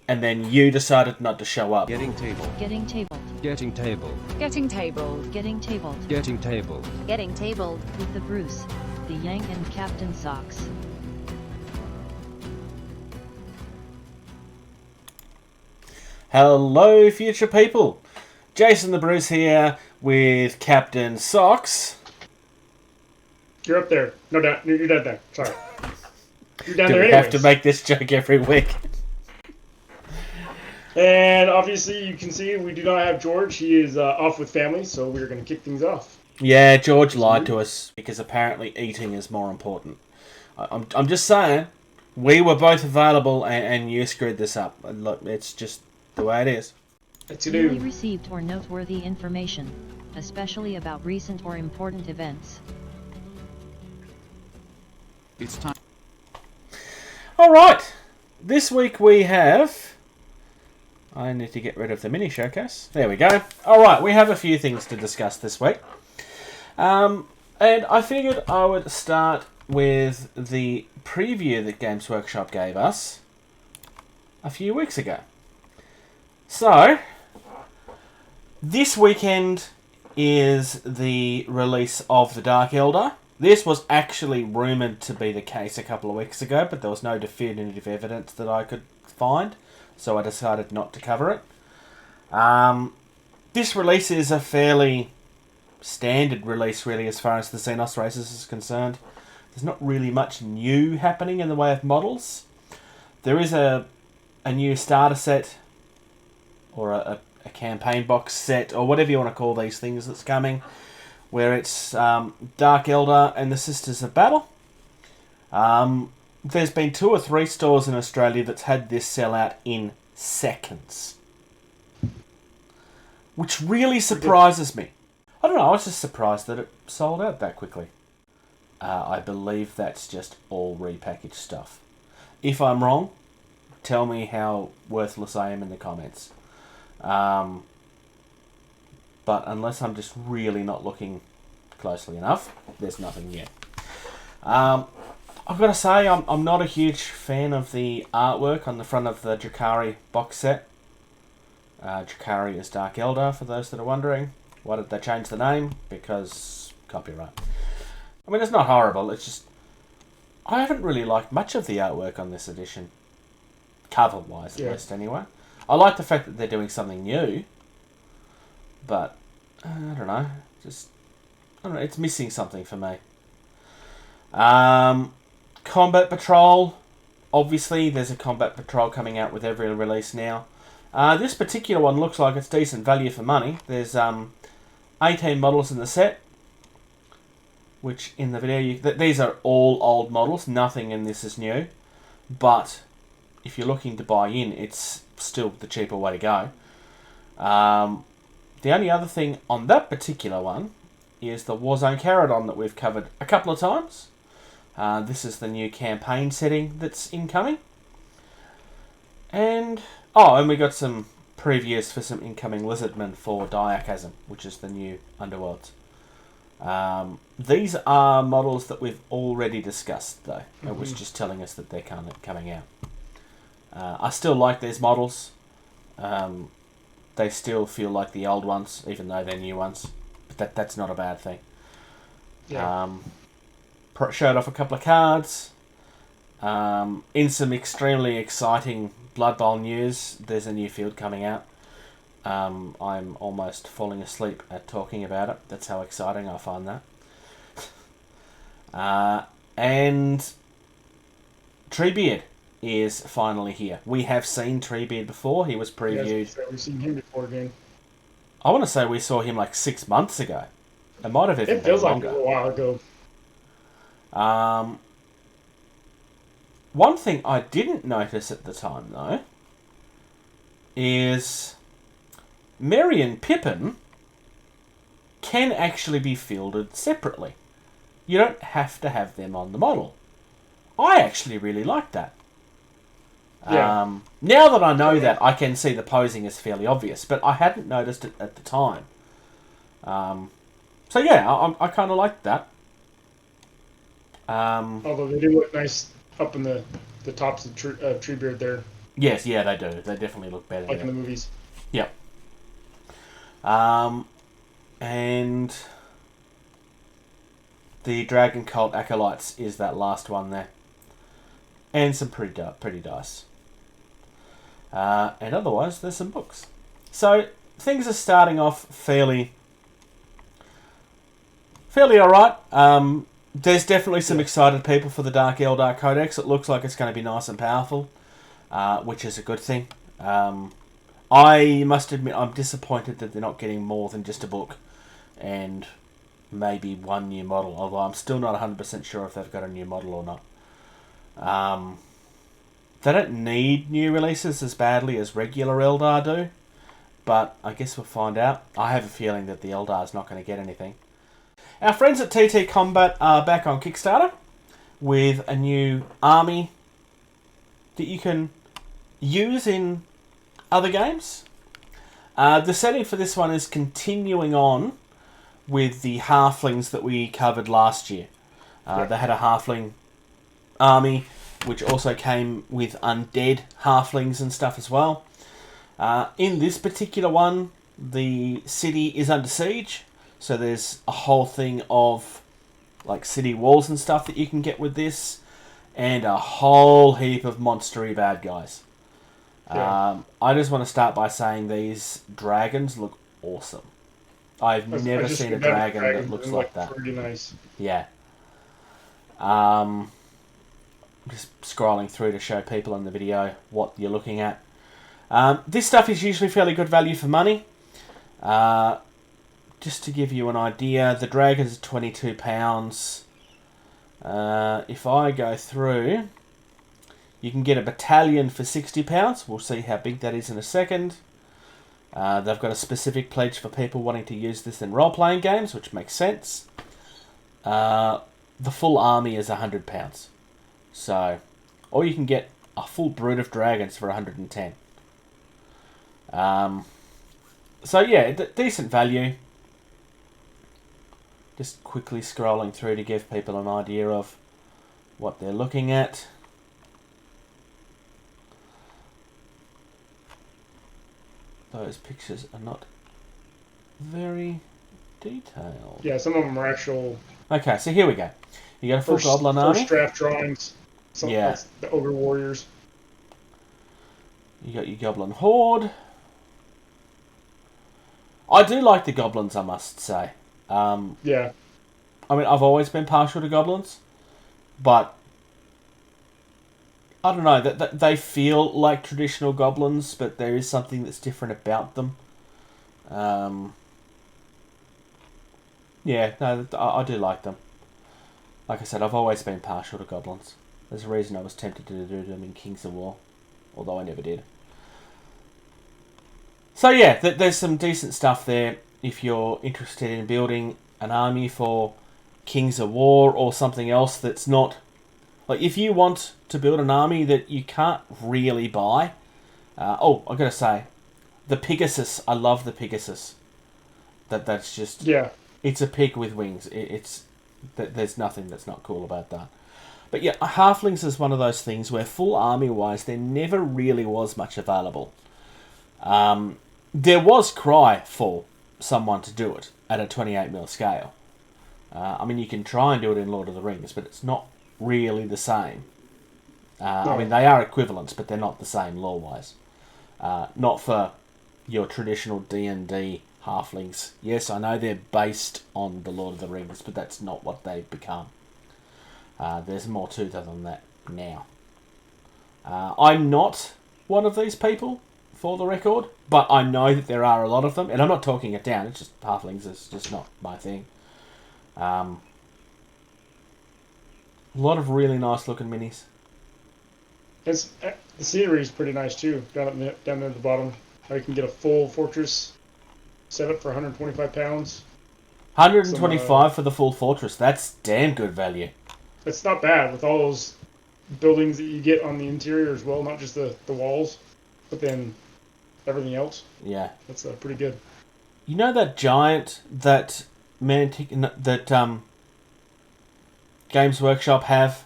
and then you decided not to show up. Getting tabled. Getting tabled. Getting tabled. Getting tabled. Getting tabled. Getting tabled. Getting tabled with the Bruce, the Yang and Captain Socks. Hello, future people. Jason the Bruce here with Captain Socks. You're up there. No, down. You're down there. Sorry. You're down Do there we anyways. have to make this joke every week? And obviously, you can see we do not have George. He is off with family, so we're going to kick things off. Yeah, George lied to us because apparently eating is more important. I'm just saying, we were both available and you screwed this up. Look, it's just the way it is. It's Newly received or noteworthy information, especially about recent or important events. It's time. Alright, this week we have... I need to get rid of the mini showcase. There we go. Alright, we have a few things to discuss this week. And I figured I would start with the preview that Games Workshop gave us a few weeks ago. So, this weekend is the release of the Dark Eldar. This was actually rumoured to be the case a couple of weeks ago, but there was no definitive evidence that I could find, so I decided not to cover it. This release is a fairly standard release, really, as far as the Xenos races is concerned. There's not really much new happening in the way of models. There is a new starter set, or a campaign box set, or whatever you want to call these things that's coming, where it's Dark Eldar and the Sisters of Battle. There's been 2 or 3 stores in Australia that's had this sell out in seconds, which really surprises me. I don't know, I was just surprised that it sold out that quickly. I believe that's just all repackaged stuff. If I'm wrong, tell me how worthless I am in the comments. But unless I'm just really not looking closely enough, there's nothing yet. I've got to say, I'm not a huge fan of the artwork on the front of the Drakari box set. Drakari is Dark Eldar, for those that are wondering. Why did they change the name? Because copyright. I mean, it's not horrible, it's just... I haven't really liked much of the artwork on this edition. Cover-wise, at least, anyway. I like the fact that they're doing something new. But, I don't know. It's missing something for me. Combat Patrol. Obviously, there's a Combat Patrol coming out with every release now. This particular one looks like it's decent value for money. There's 18 models in the set. Which, in the video, these are all old models. Nothing in this is new. But, if you're looking to buy in, it's still the cheaper way to go. The only other thing on that particular one is the Warzone Caravan that we've covered a couple of times. This is the new campaign setting that's incoming. And we got some previews for some incoming Lizardmen for Diachasm, which is the new Underworlds. These are models that we've already discussed, though. It was just telling us that they're coming out. I still like these models. They still feel like the old ones, even though they're new ones. But that's not a bad thing. Yeah. Showed off a couple of cards. In some extremely exciting Blood Bowl news, there's a new field coming out. I'm almost falling asleep at talking about it. That's how exciting I find that. And Treebeard is finally here. We have seen Treebeard before. He was previewed. Yes, we've seen him before again. I want to say we saw him like 6 months ago. It might have even been longer. It feels like a while ago. One thing I didn't notice at the time, though, is Merry and Pippin can actually be fielded separately. You don't have to have them on the model. I actually really like that. Yeah. Now that I know that, I can see the posing is fairly obvious, but I hadn't noticed it at the time. So yeah, I kind of liked that. Although they do look nice up in the tops of Treebeard there. Yes, yeah, they do. They definitely look better. like there. in the movies. Yep. And the Dragon Cult Acolytes is that last one there. And some pretty dice. And otherwise, there's some books. So, things are starting off fairly alright. There's definitely some excited people for the Dark Eldar Codex. It looks like it's going to be nice and powerful, which is a good thing. I must admit, I'm disappointed that they're not getting more than just a book and maybe one new model, although I'm still not 100% sure if they've got a new model or not. They don't need new releases as badly as regular Eldar do, but I guess we'll find out. I have a feeling that the Eldar's not going to get anything. Our friends at TTCombat are back on Kickstarter with a new army that you can use in other games. The setting for this one is continuing on with the halflings that we covered last year. They had a halfling army, which also came with undead halflings and stuff as well. In this particular one, the city is under siege, so there's a whole thing of like city walls and stuff that you can get with this, and a whole heap of monstery bad guys. Yeah. I just want to start by saying these dragons look awesome. I've never seen a dragon that looks like that. Pretty nice. Yeah. Just scrolling through to show people in the video what you're looking at. This stuff is usually fairly good value for money. Just to give you an idea, the dragons are £22. If I go through, you can get a battalion for £60. We'll see how big that is in a second. They've got a specific pledge for people wanting to use this in role-playing games, which makes sense. The full army is £100. So, or you can get a full brood of dragons for 110. So yeah, decent value. Just quickly scrolling through to give people an idea of what they're looking at. Those pictures are not very detailed. Yeah, some of them are actual. Okay, so here we go. You got a full goblin army. First draft drawings. Some Yeah. the ogre warriors. You got your goblin horde. I do like the goblins, I must say. Yeah. I mean, I've always been partial to goblins, but I don't know, that they feel like traditional goblins, but there is something that's different about them. Yeah, no, I do like them. Like I said, I've always been partial to goblins. There's a reason I was tempted to do them in Kings of War, although I never did. So yeah, there's some decent stuff there if you're interested in building an army for Kings of War or something else that's not... Like, if you want to build an army that you can't really buy... I've got to say, the Pegasus, I love the Pegasus. That's just... Yeah. It's a pig with wings. There's nothing that's not cool about that. But yeah, Halflings is one of those things where full army-wise, there never really was much available. There was cry for someone to do it at a 28mm scale. I mean, you can try and do it in Lord of the Rings, but it's not really the same. No. I mean, they are equivalents, but they're not the same lore-wise. Not for your traditional D&D halflings. Yes, I know they're based on the Lord of the Rings, but that's not what they've become. There's more to them than that now. I'm not one of these people, for the record, but I know that there are a lot of them, and I'm not talking it down, it's just halflings is just not my thing. A lot of really nice looking minis. The scenery is pretty nice too. Down there at the bottom, you can get a full fortress set up for £125. 125 for the full fortress. That's damn good value. It's not bad with all those buildings that you get on the interior as well, not just the walls, but then everything else. Yeah, That's pretty good. you know that giant that Games Workshop have,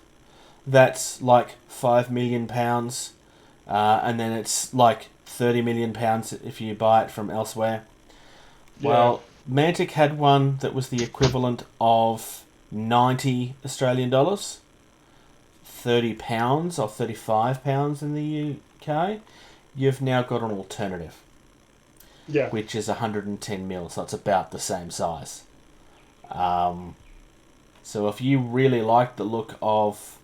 that's like £5 million, and then it's like £30 million if you buy it from elsewhere. Yeah. Well, Mantic had one that was the equivalent of 90 Australian dollars, £30 or £35 in the UK. You've now got an alternative, Yeah. which is 110 mil, so it's about the same size. So if you really like the look of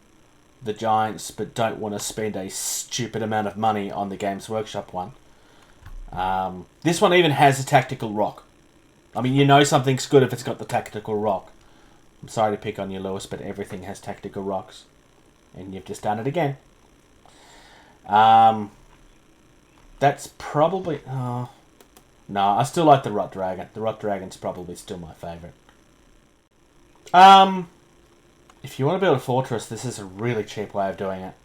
the Giants but don't want to spend a stupid amount of money on the Games Workshop one, this one even has a tactical rock. I mean, you know something's good if it's got the tactical rock. I'm sorry to pick on you, Lewis, but everything has tactical rocks. And you've just done it again. That's probably... no, I still like the Rot Dragon. The Rot Dragon's probably still my favourite. If you want to build a fortress, this is a really cheap way of doing it.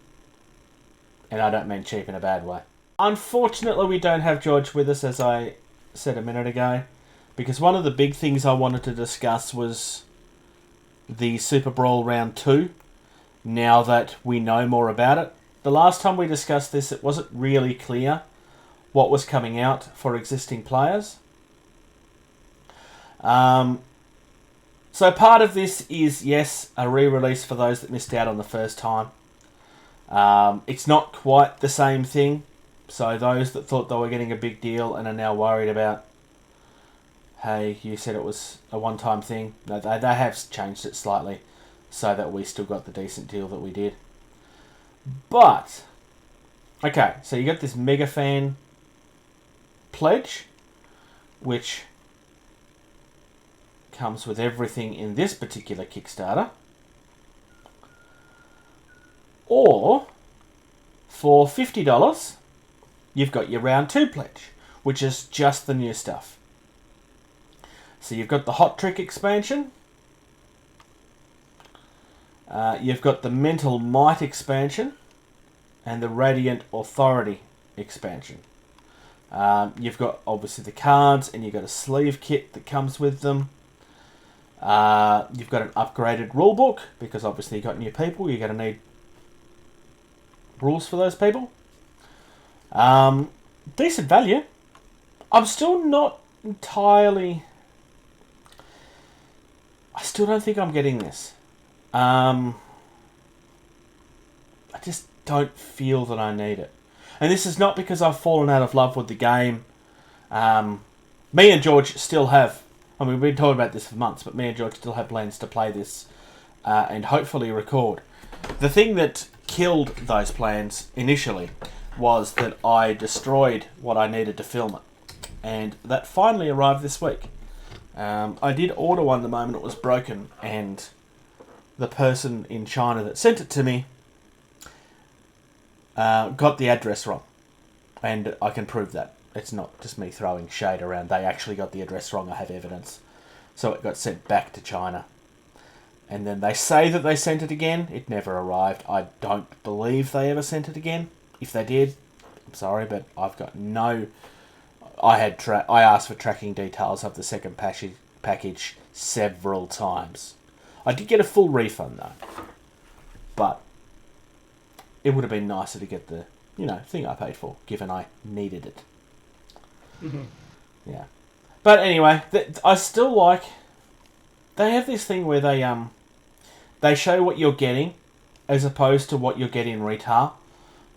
And I don't mean cheap in a bad way. Unfortunately, we don't have George with us, as I said a minute ago. Because one of the big things I wanted to discuss was the Super Brawl Round 2, now that we know more about it. The last time we discussed this, it wasn't really clear what was coming out for existing players. So part of this is, yes, a re-release for those that missed out on the first time. It's not quite the same thing. So those that thought they were getting a big deal and are now worried about, hey, you said it was a one-time thing. No, they have changed it slightly so that we still got the decent deal that we did. But, okay, so you got this Mega Fan pledge, which comes with everything in this particular Kickstarter. Or, for $50, you've got your Round 2 pledge, which is just the new stuff. So you've got the Hot Trick expansion. You've got the Mental Might expansion. And the Radiant Authority expansion. You've got, obviously, the cards, and you've got a sleeve kit that comes with them. You've got an upgraded rulebook, because obviously you've got new people. You're going to need rules for those people. Decent value. I'm still not entirely... I still don't think I'm getting this. I just don't feel that I need it. And this is not because I've fallen out of love with the game. Me and George still have... I mean, we've been talking about this for months, but me and George still have plans to play this and hopefully record. The thing that killed those plans initially was that I destroyed what I needed to film it. And that finally arrived this week. I did order one the moment it was broken, and the person in China that sent it to me got the address wrong. And I can prove that. It's not just me throwing shade around. They actually got the address wrong. I have evidence. So it got sent back to China. And then they say that they sent it again. It never arrived. I don't believe they ever sent it again. If they did, I'm sorry, but I've got no... I asked for tracking details of the second package several times. I did get a full refund though, but it would have been nicer to get the thing I paid for, given I needed it. Mm-hmm. Yeah, but anyway, I still like. They have this thing where they show what you're getting, as opposed to what you're getting in retail.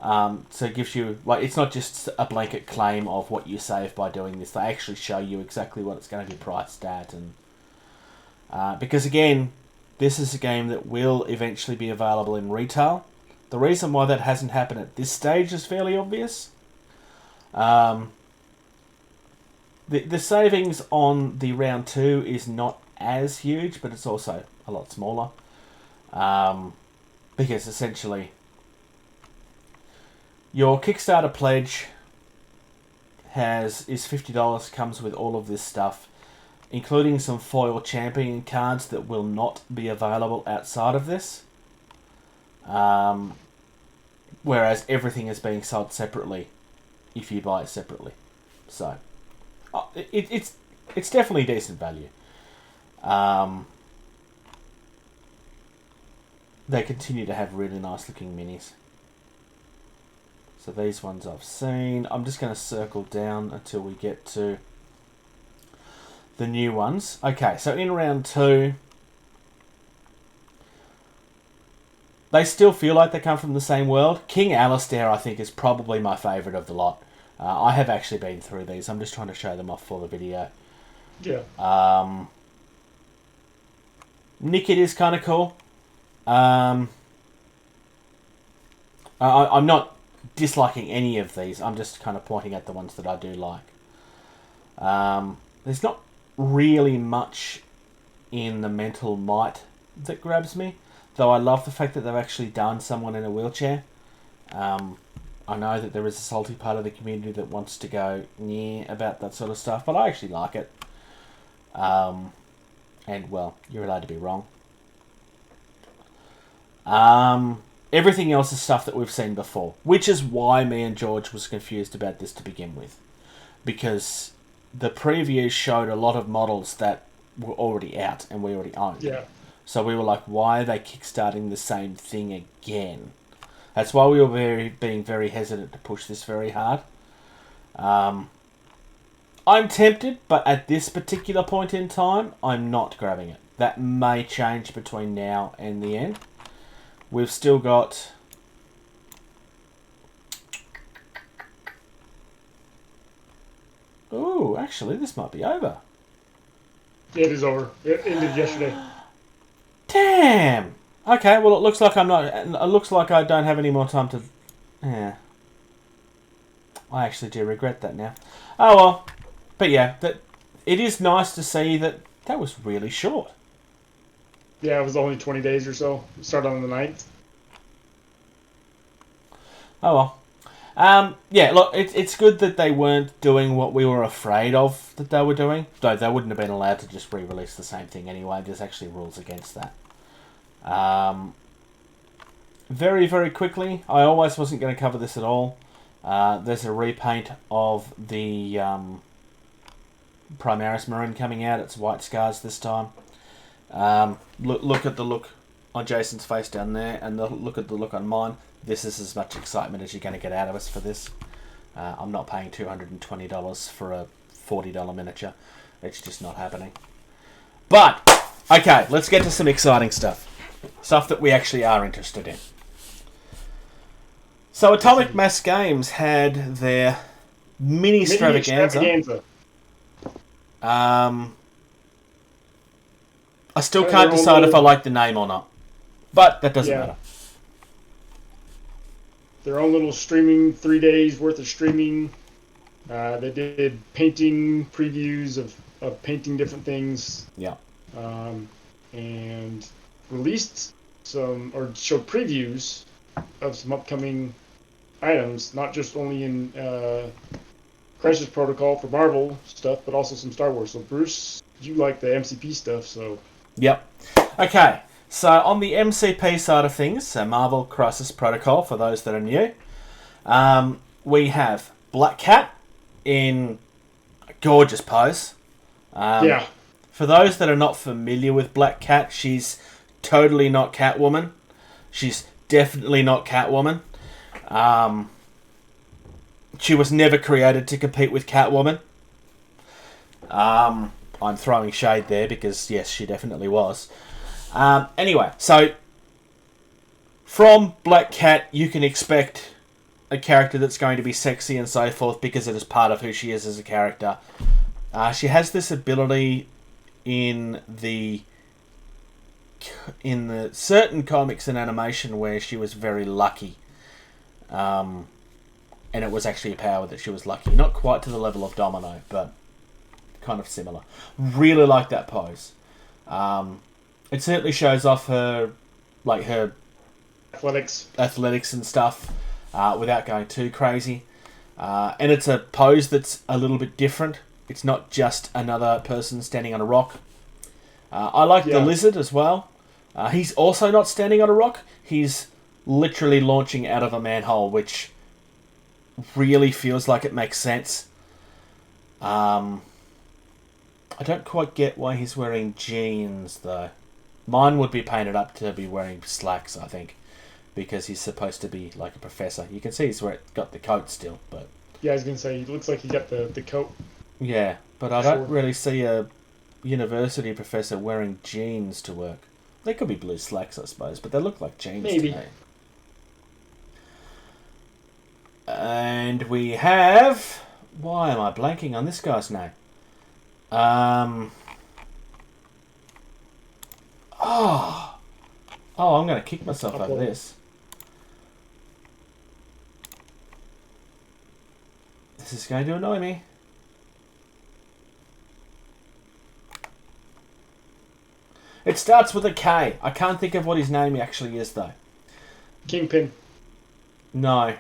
So it gives you, like, it's not just a blanket claim of what you save by doing this. They actually show you exactly what it's going to be priced at. And because, again, this is a game that will eventually be available in retail. The reason why that hasn't happened at this stage is fairly obvious. The savings on the Round 2 is not as huge, but it's also a lot smaller. Because, essentially... your Kickstarter pledge is $50, comes with all of this stuff, including some foil champion cards that will not be available outside of this. Whereas everything is being sold separately if you buy it separately. So, it's definitely decent value. They continue to have really nice looking minis. So these ones I've seen. I'm just going to circle down until we get to the new ones. Okay, so in round 2, they still feel like they come from the same world. King Alistair, I think, is probably my favourite of the lot. I have actually been through these. I'm just trying to show them off for the video. Yeah. Nickit is kind of cool. I'm not disliking any of these. I'm just kind of pointing at the ones that I do like. There's not really much in the Mental Might that grabs me, though I love the fact that they've actually done someone in a wheelchair. I know that there is a salty part of the community that wants to go yeah about that sort of stuff, but I actually like it. And, well, you're allowed to be wrong. Everything else is stuff that we've seen before, which is why me and George was confused about this to begin with. Because the preview showed a lot of models that were already out and we already owned. Yeah. So we were like, why are they kickstarting the same thing again? That's why we were being very hesitant to push this very hard. I'm tempted, but at this particular point in time, I'm not grabbing it. That may change between now and the end. We've still got... Ooh, actually, this might be over. Yeah, it is over. It ended yesterday. Damn! Okay, well, it looks like I'm not... It looks like I don't have any more time to... Yeah. I actually do regret that now. Oh, well. But yeah, it is nice to see that was really short. Yeah, it was only 20 days or so. It started on the 9th. Oh, well. Yeah, look, it's good that they weren't doing what we were afraid of that they were doing. Though they wouldn't have been allowed to just re-release the same thing anyway. There's actually rules against that. Very, very quickly, I always wasn't going to cover this at all. There's a repaint of the Primaris Marine coming out. It's white scars this time. Look at the look on Jason's face down there, and look at the look on mine. This is as much excitement as you're going to get out of us for this. I'm not paying $220 for a $40 miniature. It's just not happening. But, okay, let's get to some exciting stuff. Stuff that we actually are interested in. So Atomic Mass Games had their mini extravaganza. I still can't decide if I like the name or not. But that doesn't matter. Their own little streaming, 3 days worth of streaming. They did painting previews of painting different things. Yeah. And released showed previews of some upcoming items, not just only in Crisis Protocol for Marvel stuff, but also some Star Wars. So Bruce, you like the MCP stuff, so... Yep. Okay, so on the MCP side of things, so Marvel Crisis Protocol, for those that are new, we have Black Cat in a gorgeous pose. Yeah. For those that are not familiar with Black Cat, she's totally not Catwoman. She's definitely not Catwoman. She was never created to compete with Catwoman. I'm throwing shade there because, yes, she definitely was. Anyway, so from Black Cat, you can expect a character that's going to be sexy and so forth because it is part of who she is as a character. She has this ability in the certain comics and animation where she was very lucky. And it was actually a power that she was lucky. Not quite to the level of Domino, but kind of similar. Really like that pose. It certainly shows off her athletics and stuff without going too crazy. And it's a pose that's a little bit different. It's not just another person standing on a rock. I like the lizard as well. He's also not standing on a rock. He's literally launching out of a manhole, which really feels like it makes sense. I don't quite get why he's wearing jeans, though. Mine would be painted up to be wearing slacks, I think. because he's supposed to be like a professor. You can see he's got the coat still, but Yeah, I was gonna say he looks like he got the coat. yeah, but I don't really see a university professor wearing jeans to work. They could be blue slacks, I suppose, but they look like jeans Maybe. to me. And we have... Why am I blanking on this guy's name? Oh, I'm going to kick myself over this. This is going to annoy me. It starts with a K. I can't think of what his name actually is, though. Kingpin. No.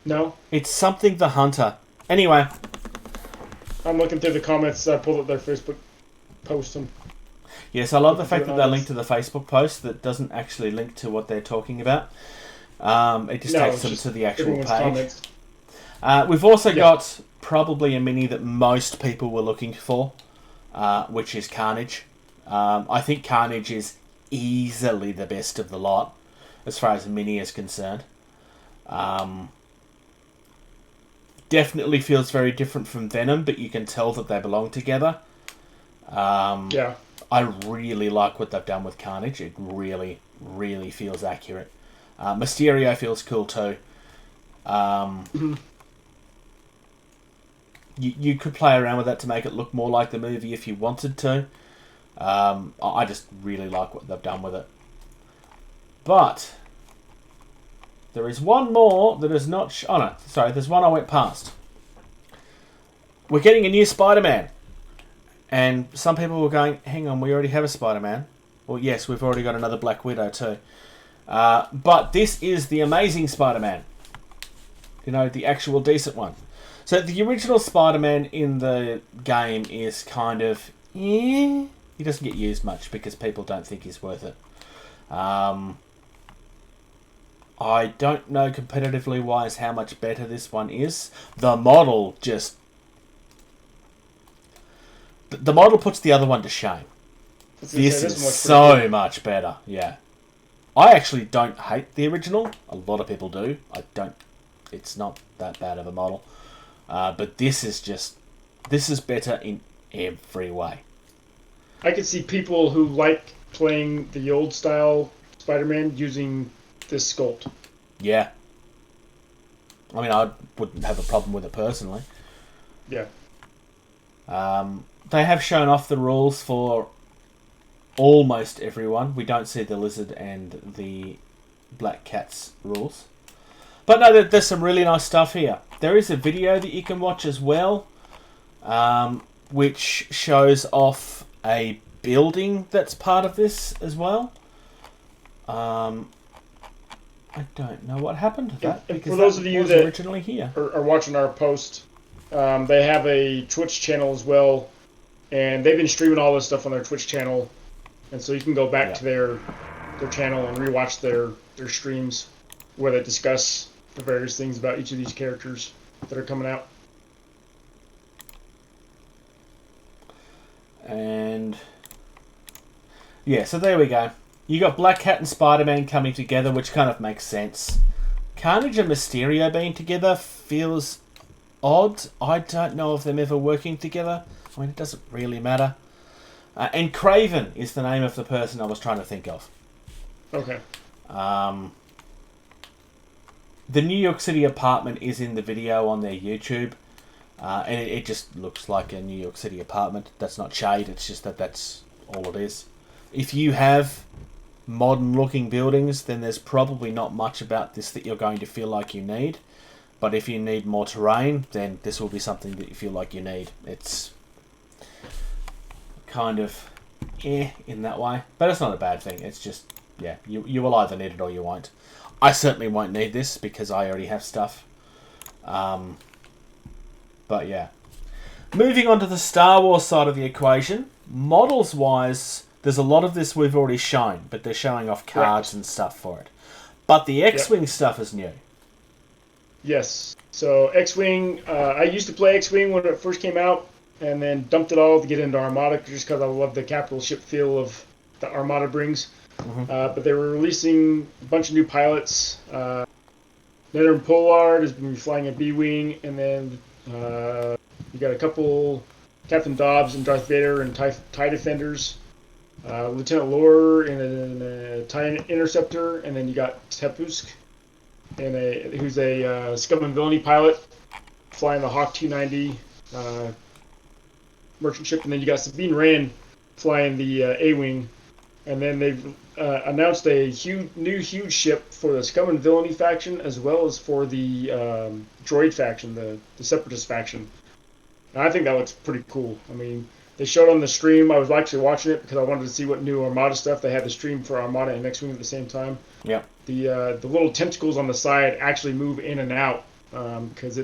No? It's something the Hunter. Anyway. I'm looking through the comments. I pulled up their Facebook post. Yes, I love the fact that they link to the Facebook post that doesn't actually link to what they're talking about. It just takes them to the actual page. We've also got probably a mini that most people were looking for, which is Carnage. I think Carnage is easily the best of the lot as far as mini is concerned. Definitely feels very different from Venom, but you can tell that they belong together. Yeah. I really like what they've done with Carnage. It really, really feels accurate. Mysterio feels cool too. You could play around with that to make it look more like the movie if you wanted to. I just really like what they've done with it. But there is one more that is not... oh no, sorry, there's one I went past. We're getting a new Spider-Man. And some people were going, hang on, we already have a Spider-Man. Well, yes, we've already got another Black Widow too. But this is the Amazing Spider-Man. You know, the actual decent one. So the original Spider-Man in the game is kind of... he doesn't get used much because people don't think he's worth it. I don't know competitively wise how much better this one is. The model just... the model puts the other one to shame. This is so much better, yeah. I actually don't hate the original. A lot of people do. I don't... it's not that bad of a model. But this is just... this is better in every way. I could see people who like playing the old style Spider-Man using this sculpt. Yeah. I mean, I wouldn't have a problem with it personally. Yeah. They have shown off the rules for almost everyone. We don't see the Lizard and the Black Cat's rules. But no, there's some really nice stuff here. There is a video that you can watch as well, which shows off a building that's part of this as well. I don't know what happened to that. And for those of you that originally here are watching our post, they have a Twitch channel as well, and they've been streaming all this stuff on their Twitch channel, and so you can go back to their channel and rewatch their streams where they discuss the various things about each of these characters that are coming out. And yeah, so there we go. You got Black Cat and Spider-Man coming together, which kind of makes sense. Carnage and Mysterio being together feels odd. I don't know of them ever working together. I mean, it doesn't really matter. And Craven is the name of the person I was trying to think of. Okay. The New York City apartment is in the video on their YouTube. And it just looks like a New York City apartment. That's not shade, it's just that's all it is. If you have modern looking buildings, then there's probably not much about this that you're going to feel like you need. But if you need more terrain, then this will be something that you feel like you need. It's kind of in that way. But it's not a bad thing. It's just, yeah, you will either need it or you won't. I certainly won't need this because I already have stuff. But yeah. Moving on to the Star Wars side of the equation, models-wise, there's a lot of this we've already shown, but they're showing off cards and stuff for it. But the X-Wing stuff is new. Yes. So X-Wing, I used to play X-Wing when it first came out, and then dumped it all to get into Armada just because I love the capital ship feel of the Armada brings. But they were releasing a bunch of new pilots. Nether and Pollard is going to be flying a B-Wing, and then you got a couple Captain Dobbs and Darth Vader and TIE Defenders. Lieutenant Lore in a TIE Interceptor, and then you got Tepusk, who's a Scum and Villainy pilot, flying the Hawk 290 merchant ship, and then you got Sabine Wren flying the A-Wing, and then they've announced a new huge ship for the Scum and Villainy faction, as well as for the droid faction, the Separatist faction. And I think that looks pretty cool. I mean, they showed on the stream. I was actually watching it because I wanted to see what new Armada stuff. They had the stream for Armada and X-Wing at the same time. Yeah. The little tentacles on the side actually move in and out because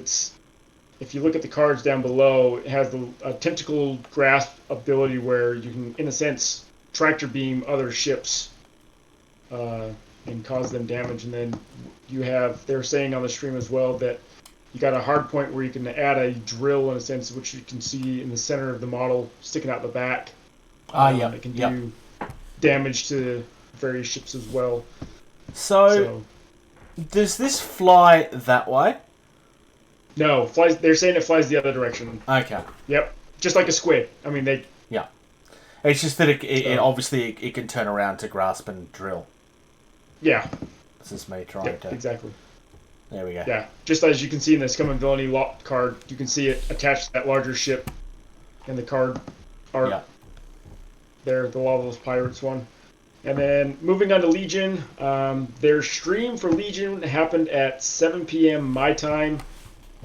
if you look at the cards down below, it has a tentacle grasp ability where you can, in a sense, tractor beam other ships and cause them damage. And then they're saying on the stream as well that you got a hard point where you can add a drill, in a sense, which you can see in the center of the model sticking out the back. Yeah. It can do damage to various ships as well. So, does this fly that way? No, they're saying it flies the other direction. Okay. Yep, just like a squid. I mean, they... Yeah. It's just that it obviously it can turn around to grasp and drill. Yeah. This is me trying to... Exactly. There we go. Yeah, just as you can see in the Scum and Villainy lock card, you can see it attached to that larger ship in the card art. Yeah. There, the Lawless Pirates one. And then moving on to Legion, their stream for Legion happened at 7 p.m. my time.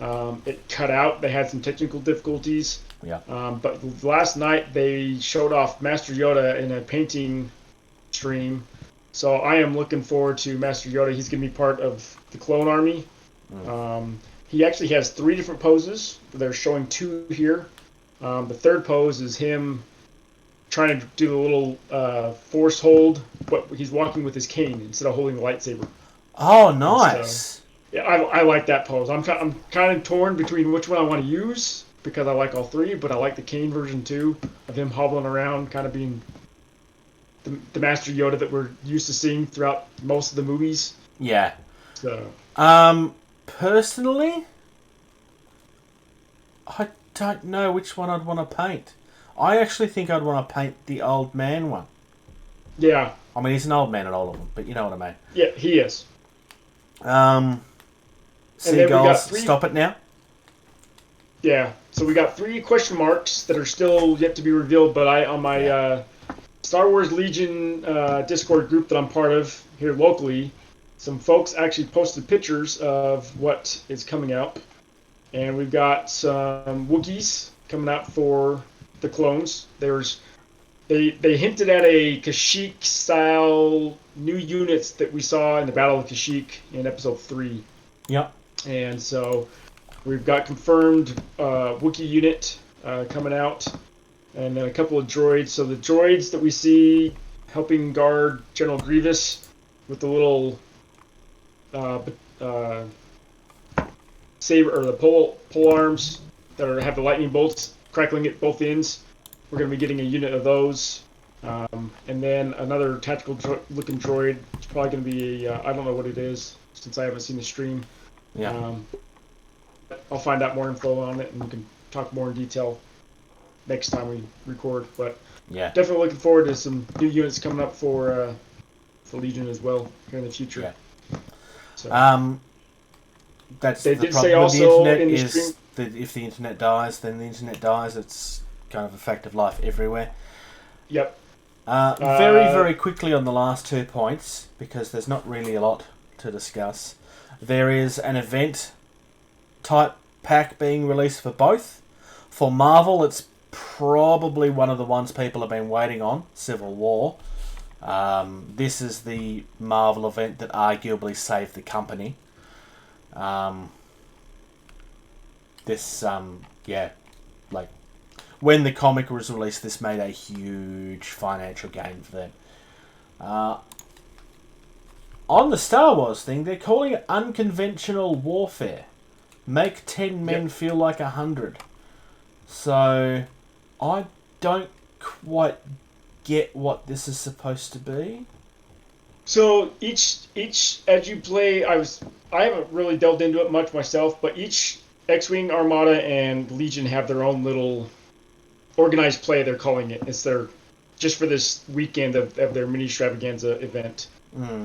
It cut out. They had some technical difficulties. Yeah. But last night they showed off Master Yoda in a painting stream. So I am looking forward to Master Yoda. He's going to be part of the Clone Army. He actually has 3 different poses. They're showing 2 here. The third pose is him trying to do the little force hold, but he's walking with his cane instead of holding the lightsaber. Oh, nice. Yeah, I like that pose. I'm kind of torn between which one I want to use because I like all 3, but I like the cane version too, of him hobbling around, kind of being the Master Yoda that we're used to seeing throughout most of the movies. Yeah. So. Personally, I don't know which one I'd want to paint. I actually think I'd want to paint the old man one. Yeah. I mean, he's an old man in all of them, but you know what I mean. Yeah, he is. Seagulls, stop it now. Yeah, so we got 3 question marks that are still yet to be revealed, but on my Star Wars Legion Discord group that I'm part of here locally, some folks actually posted pictures of what is coming out. And we've got some Wookiees coming out for the clones. They hinted at a Kashyyyk style new units that we saw in the Battle of Kashyyyk in episode 3. Yep. And so we've got confirmed Wookiee unit coming out, and then a couple of droids. So the droids that we see helping guard General Grievous with the little saber or the pole arms that have the lightning bolts crackling at both ends. We're going to be getting a unit of those, and then another tactical looking droid. It's probably going to be I don't know what it is since I haven't seen the stream. Yeah. I'll find out more info on it, and we can talk more in detail next time we record. But yeah, definitely looking forward to some new units coming up for Legion as well here in the future. Yeah. So. That's they the did problem say with the also internet in the is stream. that if the internet dies, then the internet dies. It's kind of a fact of life everywhere. Yep. Very, very quickly on the last 2 points, because there's not really a lot to discuss. There is an event type pack being released for both. For Marvel, it's probably one of the ones people have been waiting on, Civil War. This is the Marvel event that arguably saved the company. When the comic was released, this made a huge financial gain for them. On the Star Wars thing, they're calling it unconventional warfare. Make 10 men feel like 100. So, I don't quite get what this is supposed to be. So each as you play, I haven't really delved into it much myself, but each X-wing Armada and Legion have their own little organized play. They're calling it. It's their just for this weekend of their mini extravaganza event.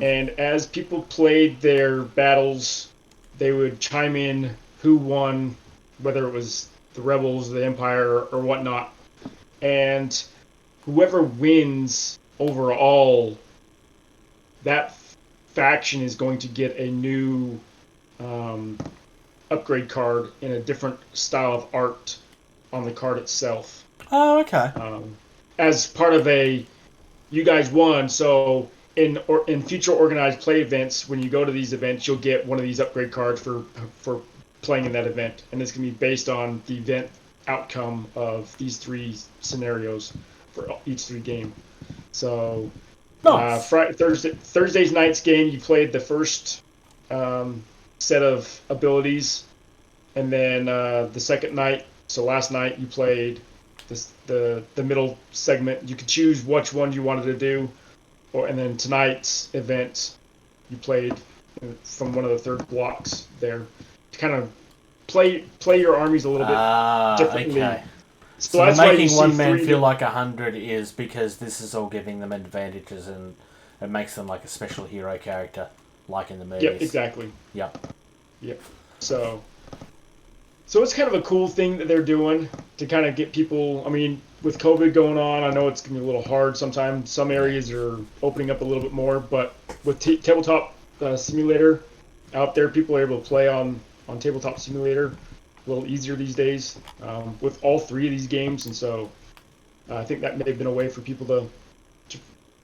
And as people played their battles, they would chime in who won, whether it was the Rebels, the Empire, or whatnot. And whoever wins overall, that faction is going to get a new upgrade card in a different style of art on the card itself. Oh, okay. As part of you guys won, so in future organized play events, when you go to these events, you'll get one of these upgrade cards for playing in that event, and it's going to be based on the event outcome of these three scenarios for each three game. So Nice. Thursday's night's game, you played the first set of abilities, and then the second night, so last night, you played the middle segment. You could choose which one you wanted to do, and then tonight's event, you played from one of the third blocks there to kind of play your armies a little bit differently. Okay. So So that's why you making see one man three feel like 100 is because this is all giving them advantages and it makes them like a special hero character, like in the movies. Yep, exactly. Yep. Yep. So it's kind of a cool thing that they're doing to kind of get people. I mean, with COVID going on, I know it's gonna be a little hard sometimes. Some areas are opening up a little bit more, but with tabletop simulator out there, people are able to play on tabletop simulator a little easier these days with all three of these games, and so I think that may have been a way for people to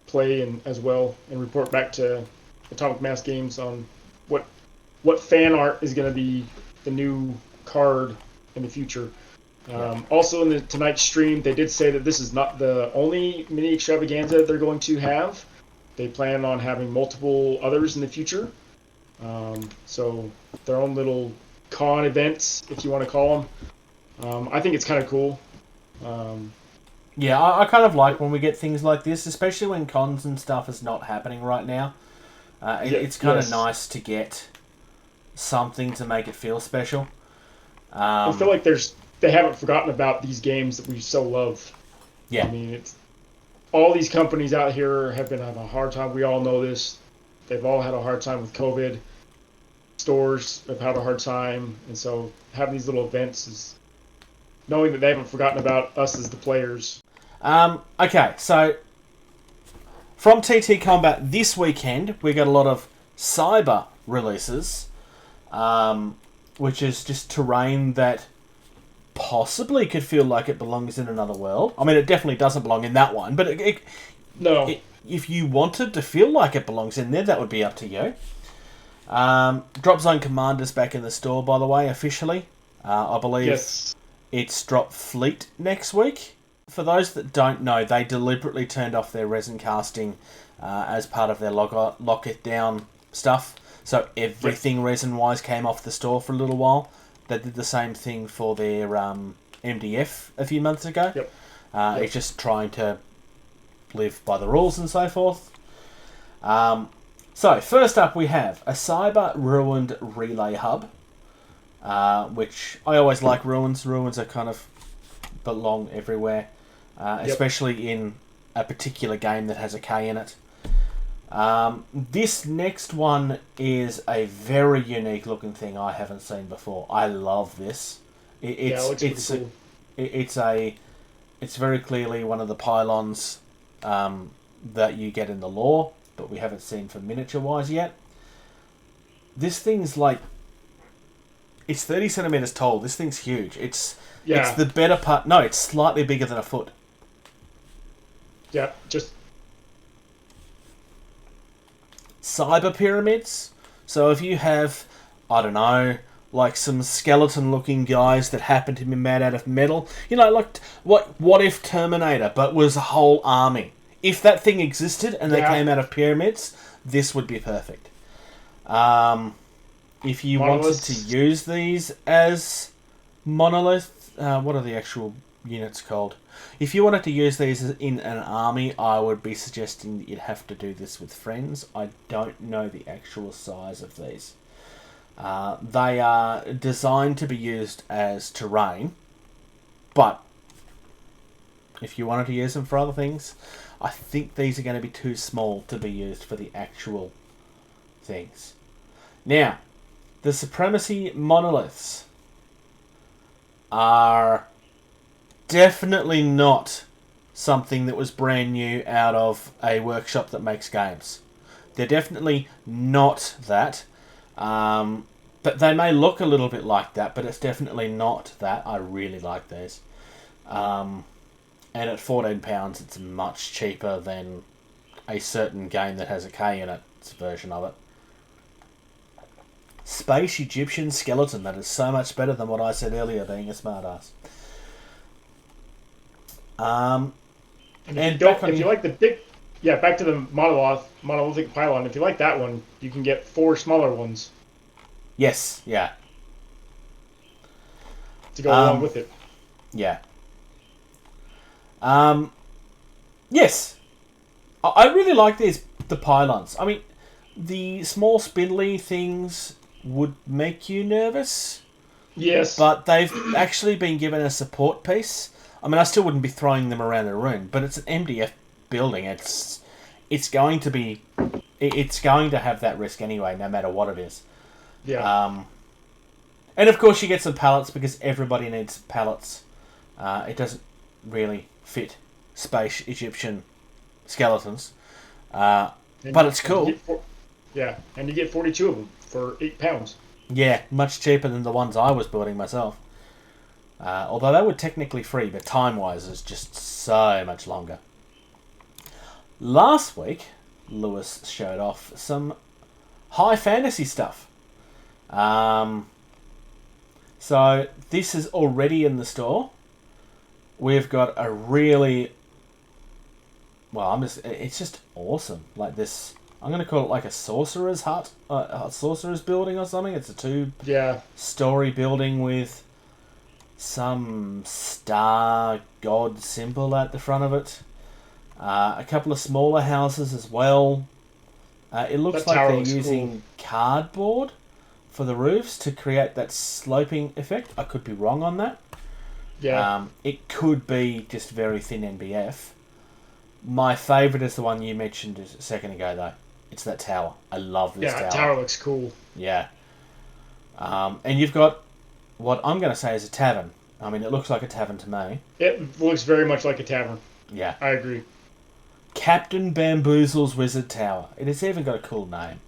play and as well and report back to Atomic Mass Games on what fan art is going to be the new card in the future. Also in tonight's stream, they did say that this is not the only mini extravaganza they're going to have. They plan on having multiple others in the future. So their own little con events, if you want to call them. I think it's kind of cool. Yeah, I kind of like when we get things like this, especially when cons and stuff is not happening right now. It's kind of nice to get something to make it feel special. I feel like they haven't forgotten about these games that we so love. Yeah. I mean, it's all these companies out here have been having a hard time. We all know this. They've all had a hard time with COVID. Stores have had a hard time, and so having these little events is knowing that they haven't forgotten about us as the players. Okay, so from TTCombat this weekend, we got a lot of cyber releases, which is just terrain that possibly could feel like it belongs in another world. I mean, it definitely doesn't belong in that one, but if you wanted to feel like it belongs in there, that would be up to you. Dropzone Commander's back in the store, by the way, officially. I believe it's Drop Fleet next week. For those that don't know, they deliberately turned off their resin casting as part of their lock it down stuff. So everything resin-wise came off the store for a little while. They did the same thing for their MDF a few months ago. It's just trying to live by the rules and so forth. So, first up we have a Cyber Ruined Relay Hub, which I always like ruins. Ruins are kind of belong everywhere, especially in a particular game that has a K in it. This next one is a very unique looking thing I haven't seen before. I love this. It's very clearly one of the pylons that you get in the lore, but we haven't seen for miniature wise yet. This thing's like, it's 30 centimeters tall. This thing's huge. It's the better part. No, it's slightly bigger than a foot. Yeah, just cyber pyramids. So if you have, I don't know, like some skeleton looking guys that happen to be made out of metal, you know, like what if Terminator, but was a whole army? If that thing existed and they came out of pyramids, this would be perfect. If you wanted to use these as monolith, what are the actual units called. If you wanted to use these in an army, I would be suggesting that you'd have to do this with friends. I don't know the actual size of these. They are designed to be used as terrain, but if you wanted to use them for other things, I think these are going to be too small to be used for the actual things. Now, the Supremacy Monoliths are definitely not something that was brand new out of a workshop that makes games. They're definitely not that. But they may look a little bit like that, but it's definitely not that. I really like these. And at £14, it's much cheaper than a certain game that has a K in its version of it. Space Egyptian Skeleton. That is so much better than what I said earlier, being a smartass. And if you like the big, back to the monolithic pylon. If you like that one, you can get 4 smaller ones. Yes, yeah. To go along with it. Yeah. Yes. I really like the pylons. I mean, the small spindly things would make you nervous. Yes. But they've actually been given a support piece. I mean, I still wouldn't be throwing them around the room, but it's an MDF building. It's going to have that risk anyway, no matter what it is. Yeah. And of course you get some pallets because everybody needs pallets. It doesn't really fit space Egyptian skeletons. But it's cool. And you get 42 of them for £8. Yeah, much cheaper than the ones I was building myself. Although they were technically free, but time-wise it's just so much longer. Last week, Lewis showed off some high fantasy stuff. So this is already in the store. We've got a really... Well, it's just awesome. Like this... I'm going to call it like a sorcerer's hut. A sorcerer's building or something. It's a 2-story building with some star god symbol at the front of it. A couple of smaller houses as well. It looks like they're using cardboard for the roofs to create that sloping effect. I could be wrong on that. Yeah. It could be just very thin NBF. My favourite is the one you mentioned a second ago, though. It's that tower. I love this tower. Yeah, tower looks cool. Yeah. And you've got what I'm going to say is a tavern. I mean, it looks like a tavern to me. It looks very much like a tavern. Yeah. I agree. Captain Bamboozle's Wizard Tower. It has even got a cool name.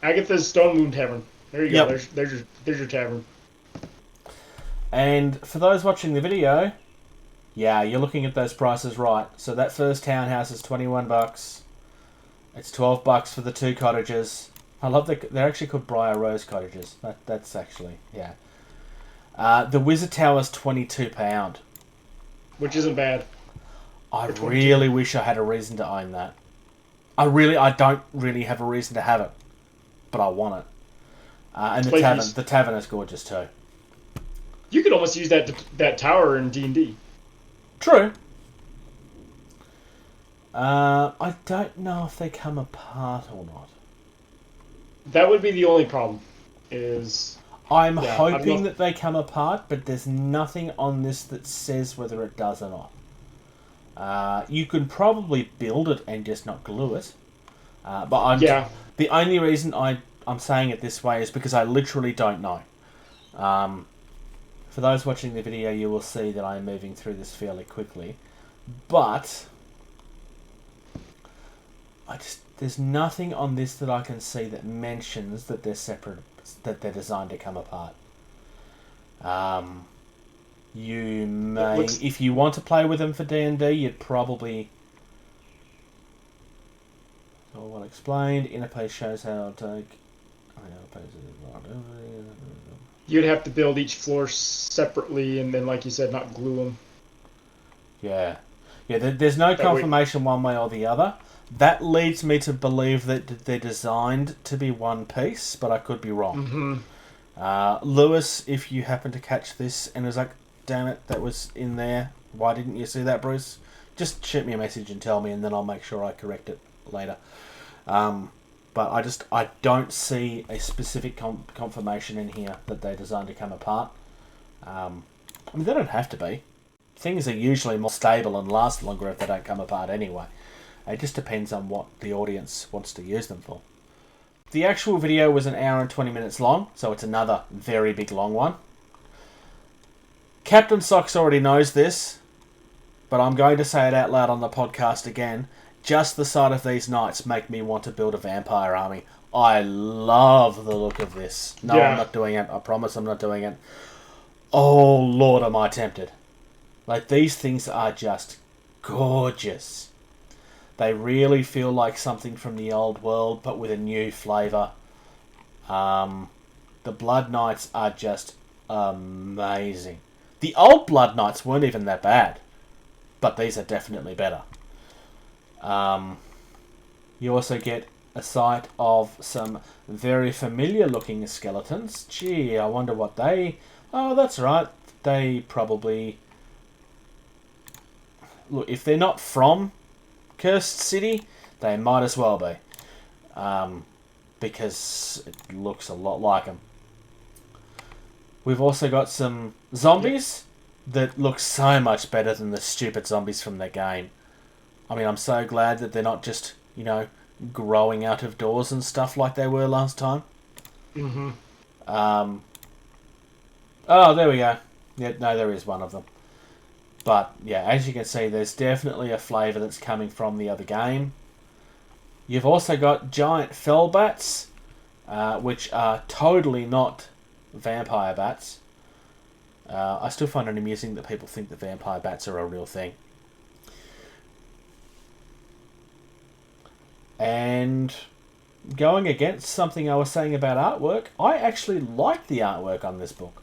Agatha's Stone Moon Tavern. There you go. There's your tavern. And for those watching the video, yeah, you're looking at those prices right. So that first townhouse is $21. It's $12 for the 2 cottages. I love that they're actually called Briar Rose cottages. That's actually, yeah. The Wizard Tower is £22. Which isn't bad. I really wish I had a reason to own that. I don't really have a reason to have it, but I want it. And the tavern is gorgeous too. You could almost use that tower in D&D. True. I don't know if they come apart or not. That would be the only problem. I'm hoping that they come apart, but there's nothing on this that says whether it does or not. You can probably build it and just not glue it. The only reason I'm saying it this way is because I literally don't know. For those watching the video, you will see that I'm moving through this fairly quickly. But there's nothing on this that I can see that mentions that they're separate, that they're designed to come apart. You may, if you want to play with them for D&D, you'd probably... All well explained. Interface shows how to take... You'd have to build each floor separately and then, like you said, not glue them. Yeah. There's no confirmation one way or the other. That leads me to believe that they're designed to be one piece, but I could be wrong. Mm-hmm. Lewis, if you happen to catch this and was like, damn it, that was in there. Why didn't you see that, Bruce? Just shoot me a message and tell me, and then I'll make sure I correct it later. But I don't see a specific confirmation in here that they're designed to come apart. I mean, they don't have to be. Things are usually more stable and last longer if they don't come apart anyway. It just depends on what the audience wants to use them for. The actual video was an hour and 20 minutes long, so it's another very big long one. Captain Socks already knows this, but I'm going to say it out loud on the podcast again. Just the sight of these knights make me want to build a vampire army. I love the look of this. No, yeah. I'm not doing it. I promise I'm not doing it. Oh, Lord, am I tempted. Like, these things are just gorgeous. They really feel like something from the old world, but with a new flavour. The Blood Knights are just amazing. The old Blood Knights weren't even that bad, but these are definitely better. You also get a sight of some very familiar looking skeletons. Gee, I wonder what they... Oh, that's right. They probably... Look, if they're not from Cursed City, they might as well be. Because it looks a lot like them. We've also got some zombies that look so much better than the stupid zombies from the game. I mean, I'm so glad that they're not just, you know, growing out of doors and stuff like they were last time. Mm-hmm. Oh, there we go. Yeah, no, there is one of them. But, yeah, as you can see, there's definitely a flavour that's coming from the other game. You've also got giant fell bats, which are totally not vampire bats. I still find it amusing that people think that vampire bats are a real thing. And going against something I was saying about artwork, I actually like the artwork on this book.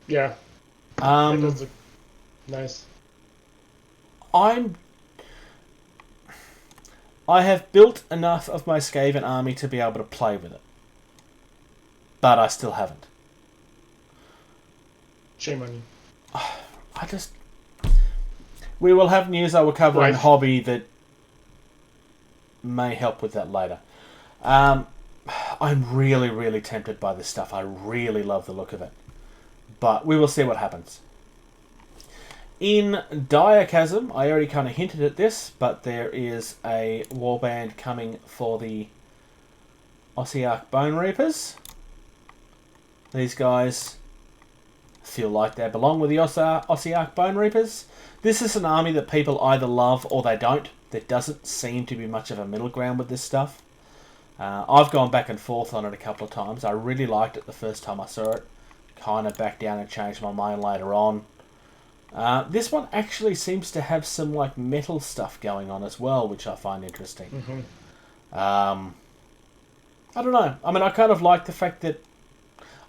Yeah. It does look nice. I have built enough of my Skaven army to be able to play with it. But I still haven't. Shame on you. We will have news I will cover in Right. Hobby that may help with that later. I'm really, really tempted by this stuff. I really love the look of it. But we will see what happens. In Diachasm, I already kind of hinted at this, but there is a warband coming for the Ossiarch Bone Reapers. These guys feel like they belong with the Ossiarch Bone Reapers. This is an army that people either love or they don't. There doesn't seem to be much of a middle ground with this stuff. I've gone back and forth on it a couple of times. I really liked it the first time I saw it. Kind of backed down and changed my mind later on. This one actually seems to have some like metal stuff going on as well, which I find interesting. Mm-hmm. I don't know. I mean, I kind of like the fact that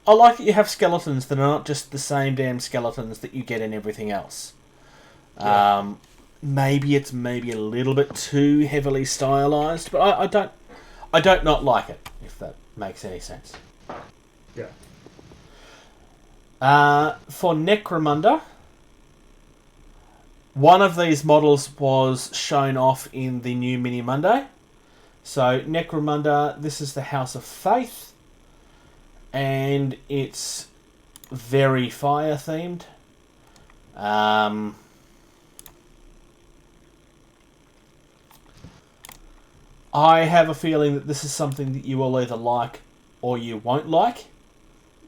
I like that you have skeletons that are not just the same damn skeletons that you get in everything else. Yeah. Maybe it's a little bit too heavily stylized, but I don't not like it, if that makes any sense. Yeah. For Necromunda, one of these models was shown off in the new Mini Monday. So Necromunda, this is the House of Faith, and it's very fire themed. I have a feeling that this is something that you will either like or you won't like.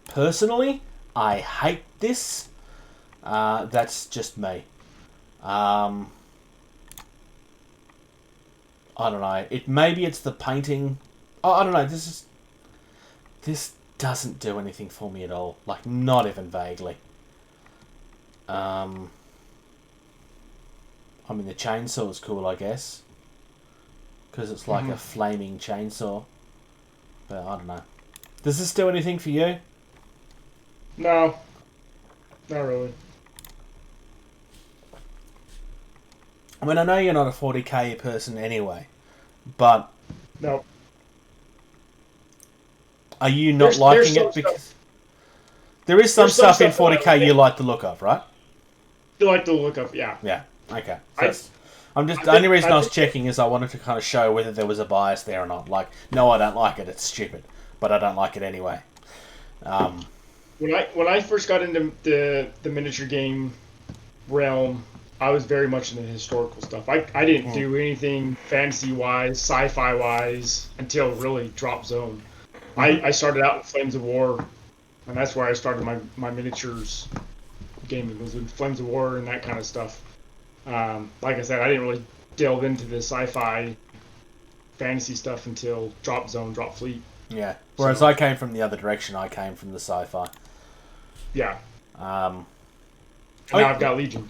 Personally, I hate this. That's just me. I don't know. Maybe it's the painting. I don't know. This doesn't do anything for me at all. Like, not even vaguely. I mean, the chainsaw is cool, I guess, because it's like a flaming chainsaw. But I don't know. Does this do anything for you? No. Not really. I mean, I know you're not a 40k person anyway, but No. are you not liking it because... There is some There's some stuff in stuff that I 40k you like the look of, right? You like the look of, yeah. Yeah. Okay. I- The only reason I was checking is I wanted to kind of show whether there was a bias there or not. Like, no, I don't like it. It's stupid, but I don't like it anyway. When I first got into the miniature game realm, I was very much into historical stuff. I didn't do anything fantasy wise, sci-fi wise until really Dropzone. I started out with Flames of War, and that's where I started my miniatures gaming, was with Flames of War and that kind of stuff. Like I said, I didn't really delve into the sci-fi fantasy stuff until Dropzone, Dropfleet. Yeah. Whereas I came from the other direction. I came from the sci-fi. Yeah. Um, And now I've got Legion,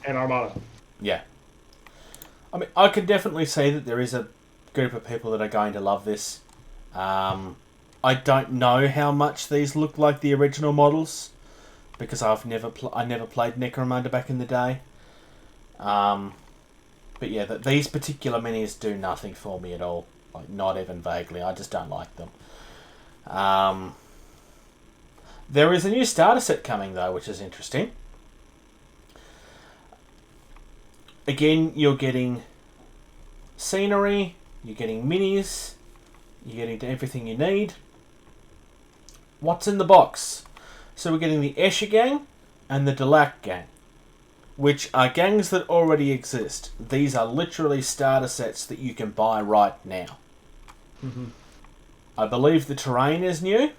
and Armada. Yeah. I mean, I can definitely see that there is a group of people that are going to love this. I don't know how much these look like the original models, because I never played Necromunda back in the day. But yeah, these particular minis do nothing for me at all. Like, not even vaguely. I just don't like them. There is a new starter set coming, though, which is interesting. Again, you're getting scenery, you're getting minis, you're getting everything you need. What's in the box? So we're getting the Escher gang and the Delac gang, which are gangs that already exist. These are literally starter sets that you can buy right now. Mm-hmm. I believe the terrain is new.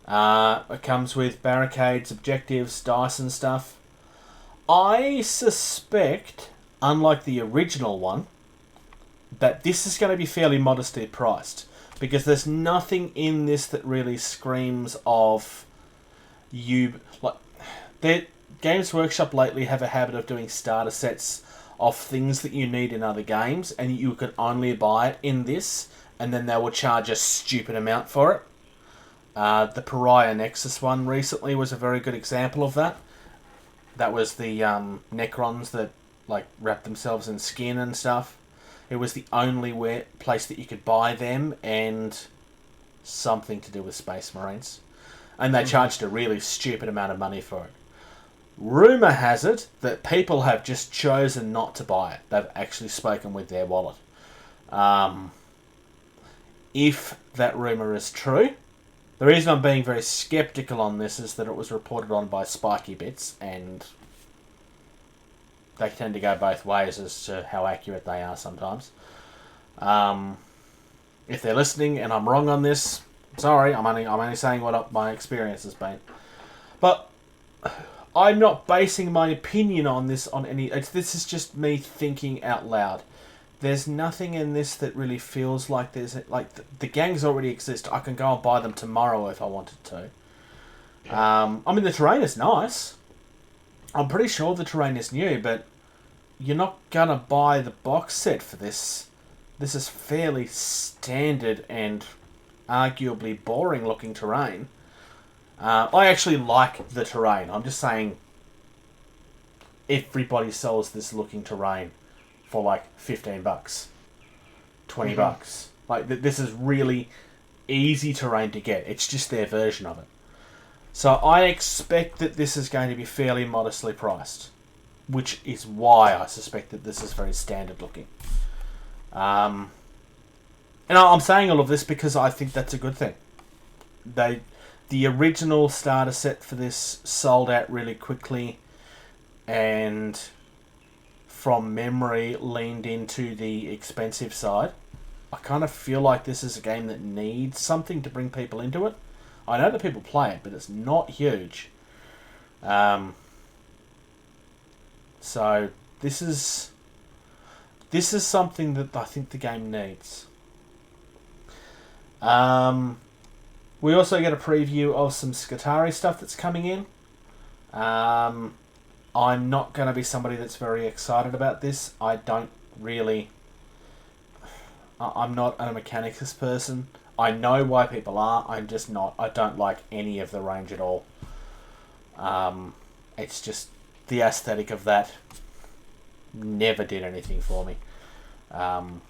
It comes with barricades, objectives, dice and stuff. I suspect, unlike the original one, that this is going to be fairly modestly priced, because there's nothing in this that really screams of you. Like, Games Workshop lately have a habit of doing starter sets of things that you need in other games, and you can only buy it in this, and then they will charge a stupid amount for it. The Pariah Nexus one recently was a very good example of that. That was the Necrons that like wrapped themselves in skin and stuff. It was the only place that you could buy them, and something to do with Space Marines. And they charged a really stupid amount of money for it. Rumour has it that people have just chosen not to buy it. They've actually spoken with their wallet. If that rumour is true, the reason I'm being very sceptical on this is that it was reported on by Spiky Bits, and they tend to go both ways as to how accurate they are sometimes. If they're listening and I'm wrong on this, sorry, I'm only saying what my experience has been. But I'm not basing my opinion on this on any. This is just me thinking out loud. There's nothing in this that really feels like there's the gangs already exist. I can go and buy them tomorrow if I wanted to. I mean, the terrain is nice. I'm pretty sure the terrain is new, but you're not gonna buy the box set for this. This is fairly standard and arguably boring looking terrain. I actually like the terrain. I'm just saying everybody sells this looking terrain for like $15, $20. Like, this is really easy terrain to get. It's just their version of it. So I expect that this is going to be fairly modestly priced, which is why I suspect that this is very standard looking. And I'm saying all of this because I think that's a good thing. The original starter set for this sold out really quickly, and from memory leaned into the expensive side. I kind of feel like this is a game that needs something to bring people into it. I know that people play it, but it's not huge. So this is something that I think the game needs. We also get a preview of some Skitarii stuff that's coming in. I'm not going to be somebody that's very excited about this. I'm not a mechanics person. I know why people are. I'm just not. I don't like any of the range at all. It's just the aesthetic of that never did anything for me. I'm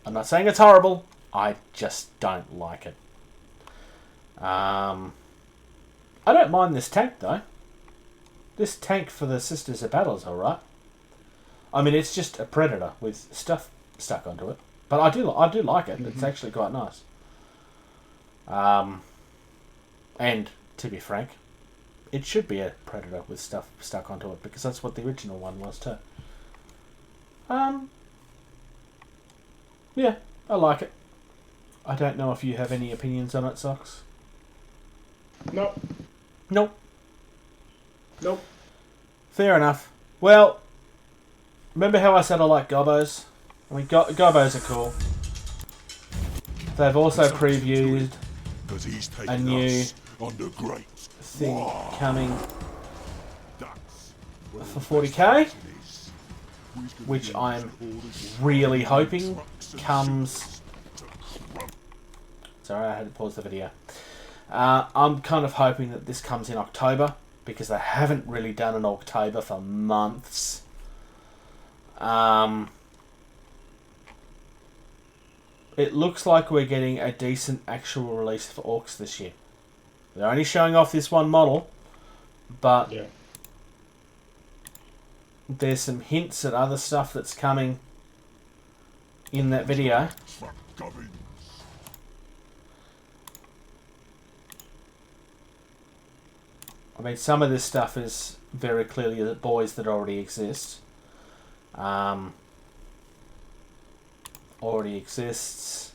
not saying it's horrible. I just don't like it. I don't mind this tank though. This tank for the Sisters of Battle is alright. I mean, it's just a Predator with stuff stuck onto it, but I do like it. It's actually quite nice. And to be frank, it should be a Predator with stuff stuck onto it because that's what the original one was too. Yeah, I like it. I don't know if you have any opinions on it, Socks. Nope. Nope. Nope. Fair enough. Well, remember how I said I like gobos? I mean, gobos are cool. They've also previewed a new thing coming for 40k, which I'm really hoping comes... Sorry, I had to pause the video. I'm kind of hoping that this comes in October, because they haven't really done an October for months. It looks like we're getting a decent actual release for Orcs this year. They're only showing off this one model, but Yeah. there's some hints at other stuff that's coming in that video. I mean, some of this stuff is very clearly the boys that already exist. Already exists.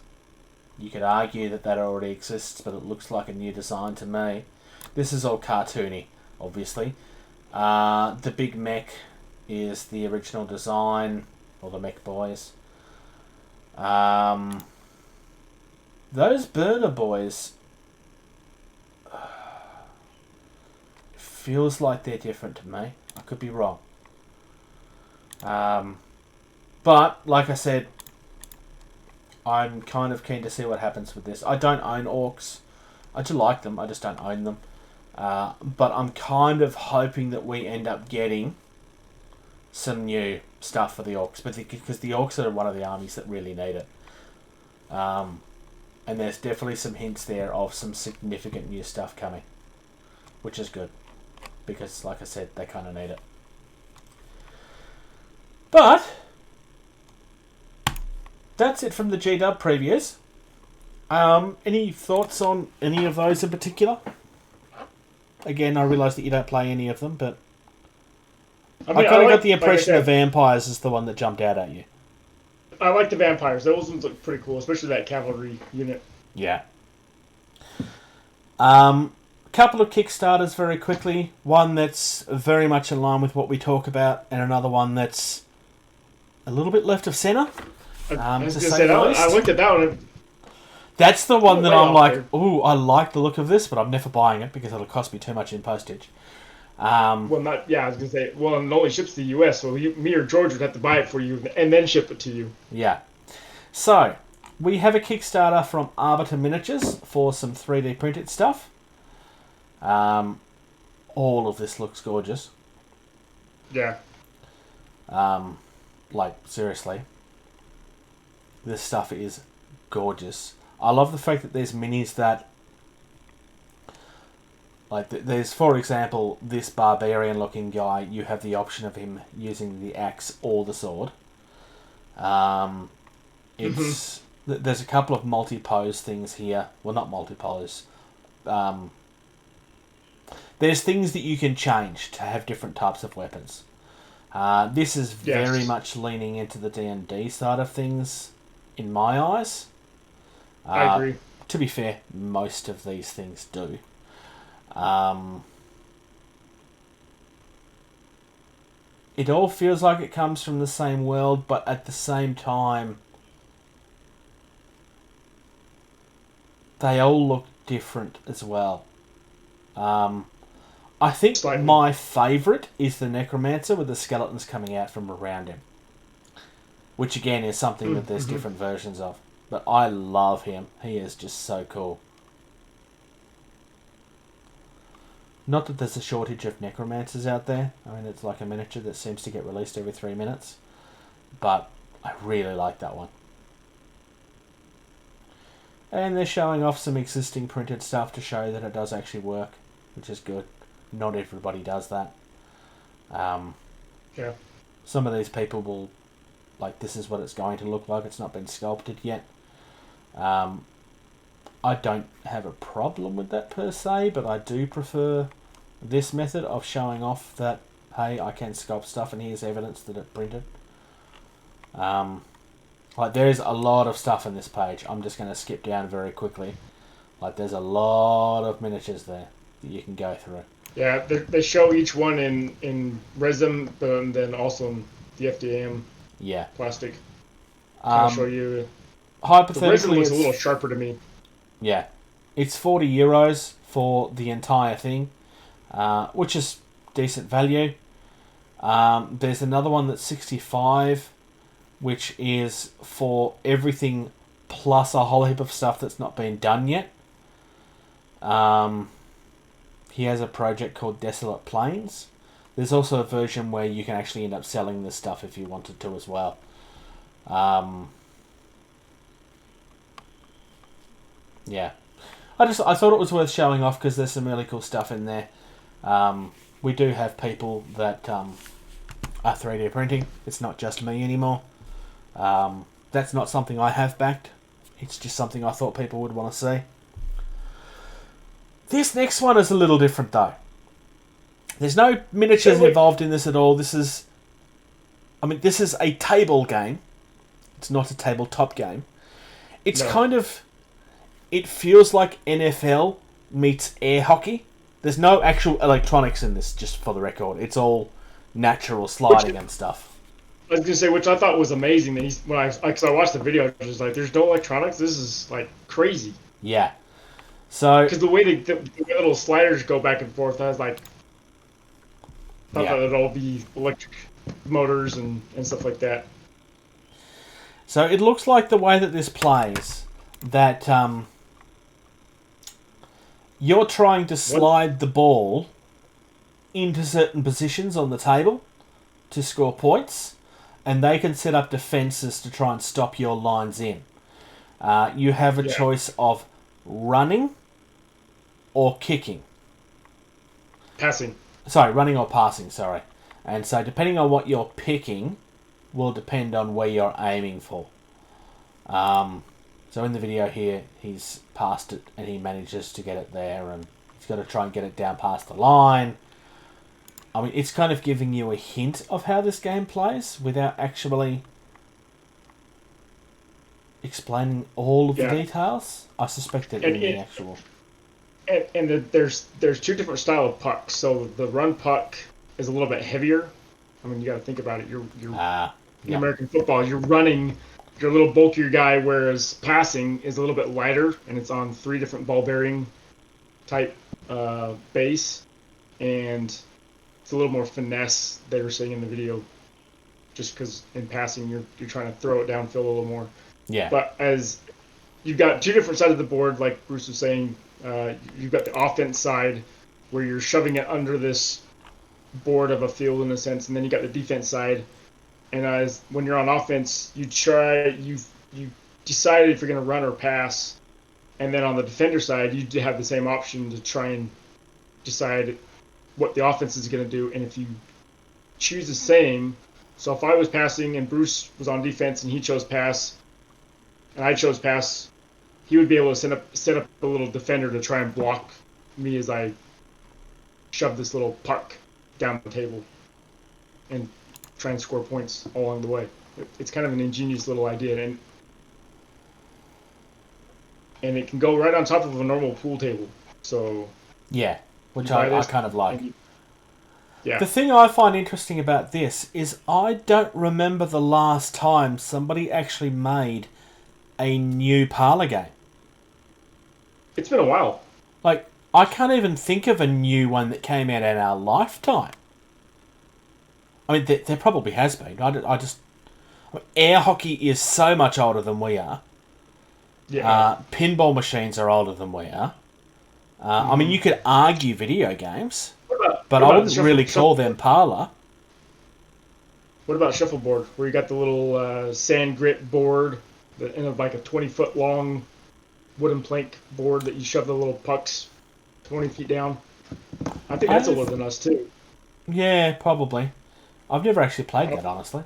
You could argue that already exists, but it looks like a new design to me. This is all cartoony, obviously. The big mech is the original design, or the mech boys. Those burner boys... feels like they're different to me. I could be wrong. But, like I said, I'm kind of keen to see what happens with this. I don't own Orcs. I do like them, I just don't own them. But I'm kind of hoping that we end up getting some new stuff for the Orcs, because the Orcs are one of the armies that really need it. And there's definitely some hints there of some significant new stuff coming, which is good. Because, like I said, they kind of need it. But that's it from the G-Dub previews. Any thoughts on any of those in particular? Again, I realise that you don't play any of them, but I kind of got the impression the Vampires is the one that jumped out at you. I like the Vampires. Those ones look pretty cool, especially that cavalry unit. Yeah. Couple of Kickstarters very quickly. One that's very much in line with what we talk about, and another one that's a little bit left of centre. I looked at that one. That's the one that I'm like, ooh, I like the look of this, but I'm never buying it because it'll cost me too much in postage. I was going to say, it only ships to the US, so me or George would have to buy it for you and then ship it to you. Yeah. So, we have a Kickstarter from Arbiter Miniatures for some 3D printed stuff. All of this looks gorgeous. Yeah. Like, seriously. This stuff is gorgeous. I love the fact that there's minis that... Like, there's, for example, this barbarian-looking guy. You have the option of him using the axe or the sword. There's a couple of multi-pose things here. Well, not multi-pose. There's things that you can change to have different types of weapons. This is very much leaning into the D&D side of things, in my eyes. I agree. To be fair, most of these things do. It all feels like it comes from the same world, but at the same time, they all look different as well. I think my favourite is the Necromancer with the skeletons coming out from around him. Which again is something that there's different versions of. But I love him. He is just so cool. Not that there's a shortage of Necromancers out there. I mean, it's like a miniature that seems to get released every 3 minutes. But I really like that one. And they're showing off some existing printed stuff to show that it does actually work, which is good. Not everybody does that. Yeah. Some of these people will, like, this is what it's going to look like. It's not been sculpted yet. I don't have a problem with that per se, but I do prefer this method of showing off that, hey, I can sculpt stuff and here's evidence that it printed. Like, there's a lot of stuff in this page. I'm just going to skip down very quickly. Like, there's a lot of miniatures there that you can go through. Yeah, they show each one in resin, but then also in the FDM plastic. I'll show you. The resin looks a little sharper to me. Yeah. It's €40 for the entire thing, which is decent value. There's another one that's 65, which is for everything plus a whole heap of stuff that's not been done yet. He has a project called Desolate Plains. There's also a version where you can actually end up selling this stuff if you wanted to as well. Yeah. I thought it was worth showing off because there's some really cool stuff in there. We do have people that are 3D printing. It's not just me anymore. That's not something I have backed. It's just something I thought people would want to see. This next one is a little different though. There's no miniatures involved in this at all. This is a table game. It's not a tabletop game. It's kind of... It feels like NFL meets air hockey. There's no actual electronics in this, just for the record. It's all natural sliding and stuff. I was going to say, which I thought was amazing. That because I watched the video, I was just like, there's no electronics? This is, like, crazy. Yeah. So... Because the way the little sliders go back and forth, I was like... I thought it'd all be electric motors and stuff like that. So it looks like the way that this plays, that you're trying to slide the ball into certain positions on the table to score points, and they can set up defences to try and stop your lines in. You have a choice of running or kicking. Running or passing, sorry. And so depending on what you're picking will depend on where you're aiming for. So in the video here, he's passed it and he manages to get it there, and he's got to try and get it down past the line. I mean, it's kind of giving you a hint of how this game plays without actually explaining all of the details. I suspect that in the actual... And there's two different style of pucks. So the run puck is a little bit heavier. I mean, you got to think about it. In American football, you're running, you're a little bulkier guy, whereas passing is a little bit lighter, and it's on 3 different ball bearing type base, and it's a little more finesse. They were saying in the video, just because in passing you're trying to throw it downfield a little more. Yeah. But as you've got 2 different sides of the board, like Bruce was saying. You've got the offense side where you're shoving it under this board of a field in a sense, and then you got the defense side. And when you're on offense, you decide if you're going to run or pass, and then on the defender side, you have the same option to try and decide what the offense is going to do. And if you choose the same, so if I was passing and Bruce was on defense and he chose pass, and I chose pass, he would be able to set up a little defender to try and block me as I shove this little puck down the table and try and score points all along the way. It's kind of an ingenious little idea, and it can go right on top of a normal pool table. So yeah, which I kind of like. Yeah. The thing I find interesting about this is I don't remember the last time somebody actually made a new Parlour game. It's been a while. Like, I can't even think of a new one that came out in our lifetime. I mean, there probably has been. Air hockey is so much older than we are. Yeah. Pinball machines are older than we are. I mean, you could argue video games, but I wouldn't really call them Parlour. What about Shuffleboard, where you got the little sand grit board that ended up like a 20-foot long wooden plank board that you shove the little pucks 20 feet down. I think that's older than us too. Yeah, probably. I've never actually played that, honestly.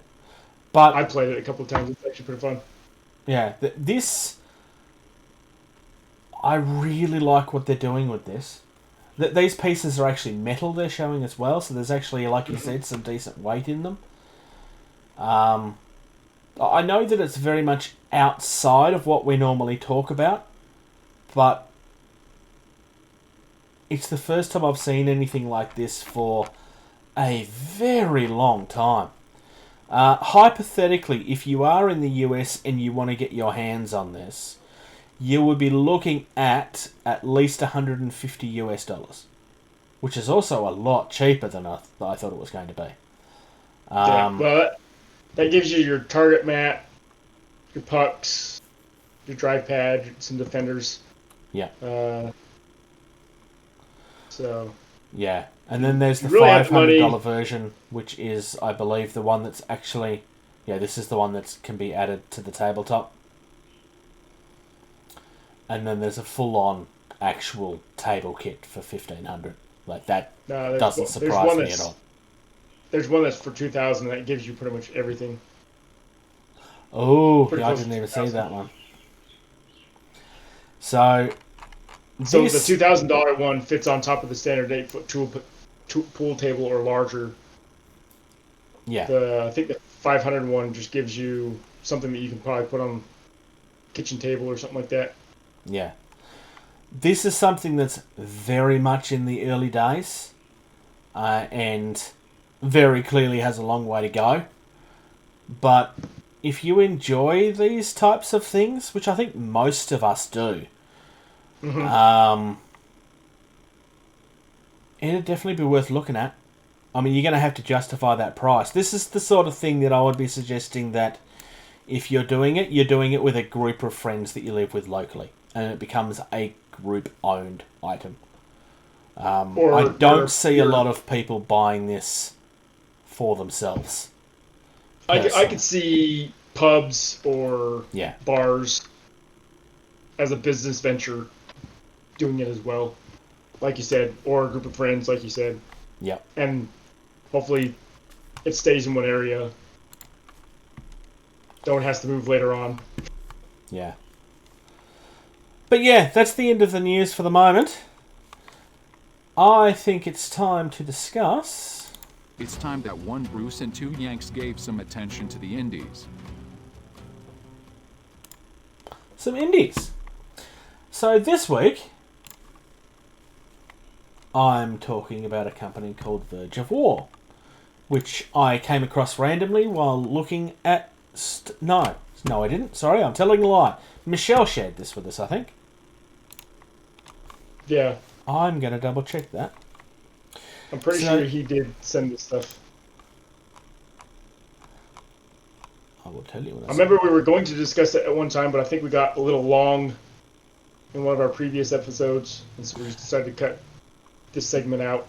But I played it a couple of times. It's actually pretty fun. yeah, this... I really like what they're doing with this. These pieces are actually metal they're showing as well, so there's actually, like you said, some decent weight in them. I know that it's very much outside of what we normally talk about, but it's the first time I've seen anything like this for a very long time. Hypothetically, if you are in the US and you want to get your hands on this, you would be looking at least $150 US, which is also a lot cheaper than I thought it was going to be. Yeah, well, that gives you your target mat, your pucks, your drive pad, some defenders. Yeah. So. Yeah, and then there's the really $500 version, which is, I believe, the one that's actually... Yeah, this is the one that can be added to the tabletop. And then there's a full-on actual table kit for $1,500. Like, that doesn't surprise me at all. There's one that's for $2,000 that gives you pretty much everything. Oh, yeah, I didn't even see that one. So the $2,000 one fits on top of the standard 8-foot pool table or larger. Yeah. I think the 500 one just gives you something that you can probably put on a kitchen table or something like that. Yeah. This is something that's very much in the early days, and very clearly has a long way to go. But if you enjoy these types of things, which I think most of us do, it'd definitely be worth looking at. I mean, you're going to have to justify that price. This is the sort of thing that I would be suggesting that if you're doing it with a group of friends that you live with locally, and it becomes a group-owned item. I don't see a lot of people buying this for themselves. I could see pubs or bars as a business venture doing it as well, like you said, or a group of friends, like you said. Yeah. And hopefully it stays in one area. Don't have to move later on. Yeah. But yeah, that's the end of the news for the moment. I think it's time to discuss... It's time that one Bruce and two Yanks gave some attention to the indies. Some indies. So this week, I'm talking about a company called Verge of War, which I came across randomly while looking at... No, I didn't. Sorry, I'm telling a lie. Michelle shared this with us, I think. Yeah. I'm going to double check that. I'm pretty sure he did send this stuff. I will tell you when I remember we were going to discuss it at one time, but I think we got a little long in one of our previous episodes, and so we just decided to cut this segment out.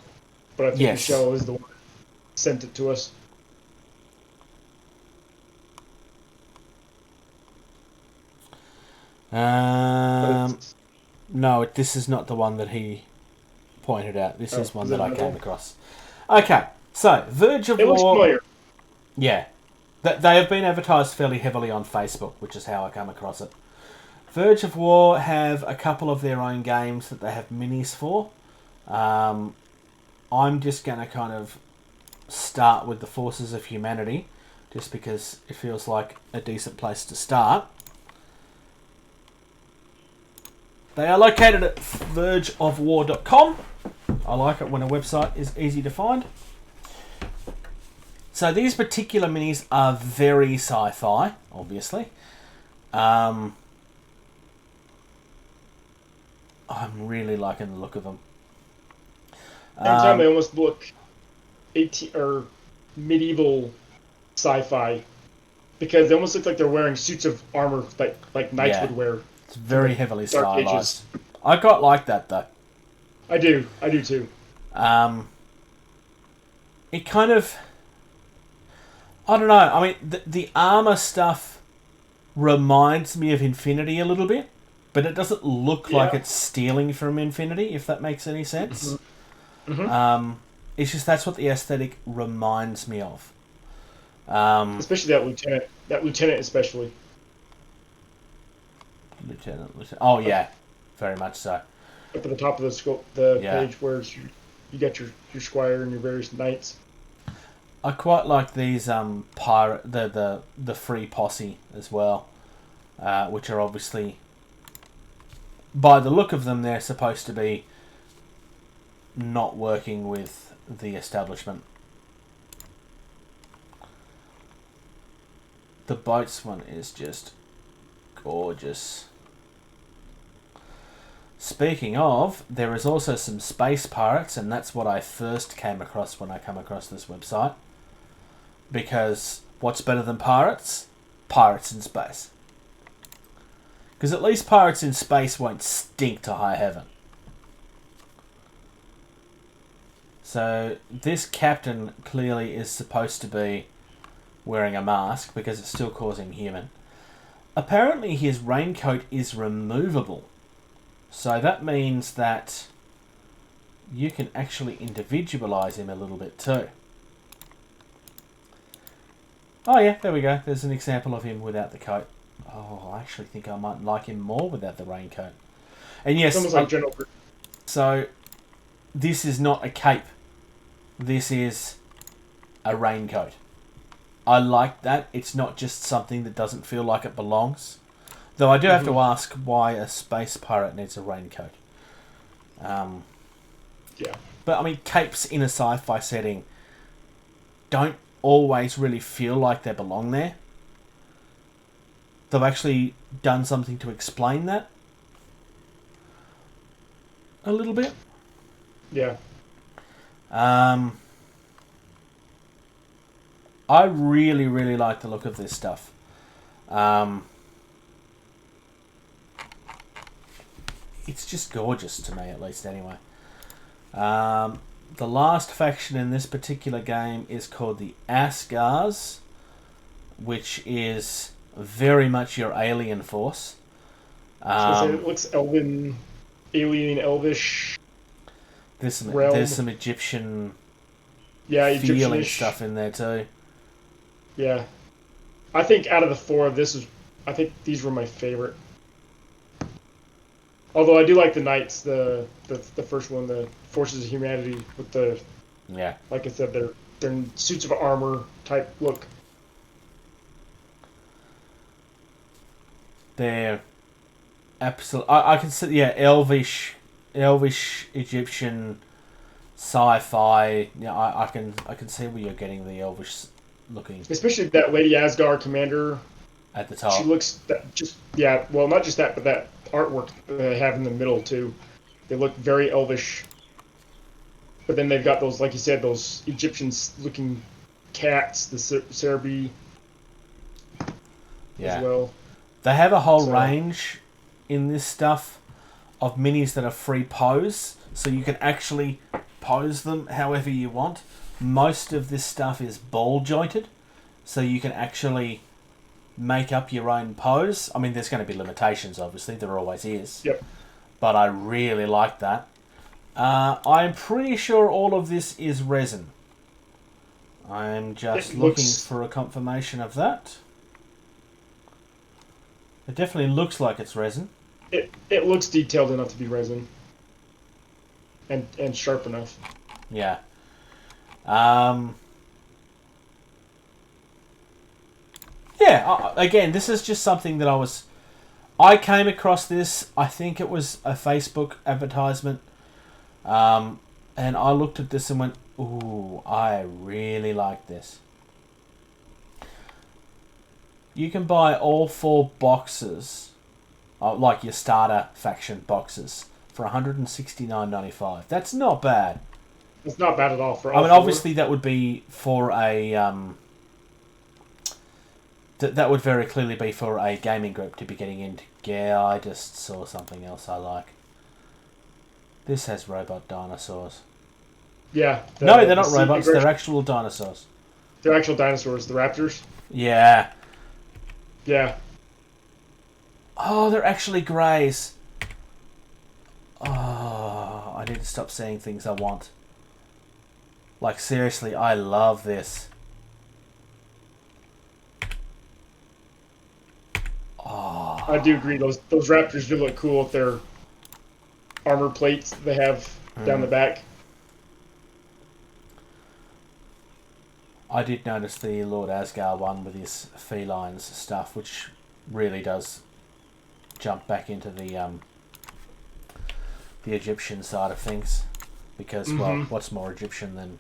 But I think Michelle is the one that sent it to us. No, this is not the one that he pointed out. This is one that I came across. Okay, so Verge of War. It looks familiar. Yeah, they have been advertised fairly heavily on Facebook, which is how I come across it. Verge of War have a couple of their own games that they have minis for. I'm just going to kind of start with the Forces of Humanity, just because it feels like a decent place to start. They are located at vergeofwar.com. I like it when a website is easy to find. So these particular minis are very sci-fi, obviously. I'm really liking the look of them. Every time they almost look medieval sci-fi, because they almost look like they're wearing suits of armor like knights would wear. It's very heavily stylized. I quite like that though. I do too. It kind of... I don't know. I mean, the armor stuff reminds me of Infinity a little bit. but it doesn't look like it's stealing from Infinity, if that makes any sense. Mm-hmm. It's just that's what the aesthetic reminds me of. Especially that lieutenant. That lieutenant especially. Lieutenant. Oh, yeah. Very much so. Up at the top of the page where you got your squire and your various knights. I quite like these pirate the free posse as well, which are obviously, by the look of them, they're supposed to be not working with the establishment. The boats one is just gorgeous. Speaking of, there is also some space pirates, and that's what I first came across when I come across this website. Because what's better than pirates? Pirates in space. Because at least pirates in space won't stink to high heaven. So this captain clearly is supposed to be wearing a mask because it's still causing human. Apparently his raincoat is removable. So that means that you can actually individualize him a little bit too. Oh yeah, there we go. There's an example of him without the coat. Oh, I actually think I might like him more without the raincoat. And yes, Almost like General. So this is not a cape. This is a raincoat. I like that. It's not just something that doesn't feel like it belongs. Though I do have to ask why a space pirate needs a raincoat. Yeah. But I mean, capes in a sci-fi setting don't always really feel like they belong there. They've actually done something to explain that a little bit. Yeah. I really, really like the look of this stuff. It's just gorgeous to me, at least, anyway. The last faction in this particular game is called the Asgars, which is very much your alien force. It looks elven, alien, elvish. There's some Egyptian feeling stuff in there too. Yeah. I think out of the four of I think these were my favorite. Although I do like the Knights, the first one, the Forces of Humanity, with the, like I said, they're in suits of armor type look. They're absolutely. I can see, elvish Egyptian sci-fi. Yeah, I can see where you're getting the elvish looking. Especially that Lady Asgard commander at the top. She looks well, not just that, but that artwork they have in the middle too. They look very elvish. But then they've got those, like you said, those Egyptian-looking cats, the Cerebi, as well. They have a whole range in this stuff of minis that are free pose, so you can actually pose them however you want. Most of this stuff is ball-jointed, so you can actually make up your own pose. I mean, there's going to be limitations, obviously. There always is. Yep. But I really like that. I'm pretty sure all of this is resin. I'm just looking for a confirmation of that. It definitely looks like it's resin. It looks detailed enough to be resin. And sharp enough. Yeah. Again, this is just something that I came across this. I think it was a Facebook advertisement. And I looked at this and went, ooh, I really like this. You can buy all 4 boxes, like your starter faction boxes, for $169.95. That's not bad. It's not bad at all. For all I mean, 4. obviously that would be for a that would very clearly be for a gaming group to be getting into. Yeah, I just saw something else I like. This has robot dinosaurs. Yeah. No, they're not robots. They're actual dinosaurs. They're actual dinosaurs. The raptors. Yeah. Yeah. Oh, they're actually greys. Oh, I need to stop seeing things I want. Like, seriously, I love this. Oh. I do agree. Those Raptors do look cool with their armor plates they have down the back. I did notice the Lord Asgard one with his felines stuff, which really does jump back into the Egyptian side of things, because well, what's more Egyptian than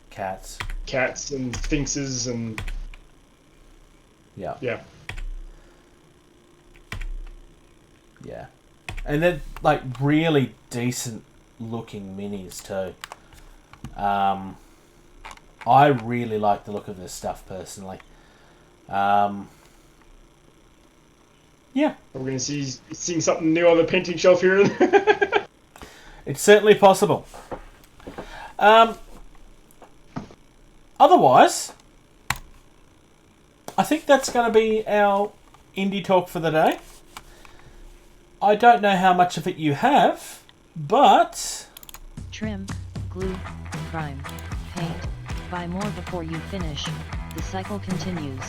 cats? Cats and sphinxes and Yeah. yeah. Yeah. And they're like really decent looking minis too. I really like the look of this stuff personally. Yeah. Are we going to seeing something new on the painting shelf here? It's certainly possible. Otherwise, I think that's going to be our indie talk for the day. I don't know how much of it you have, but... Trim, glue, prime, paint. Buy more before you finish. The cycle continues.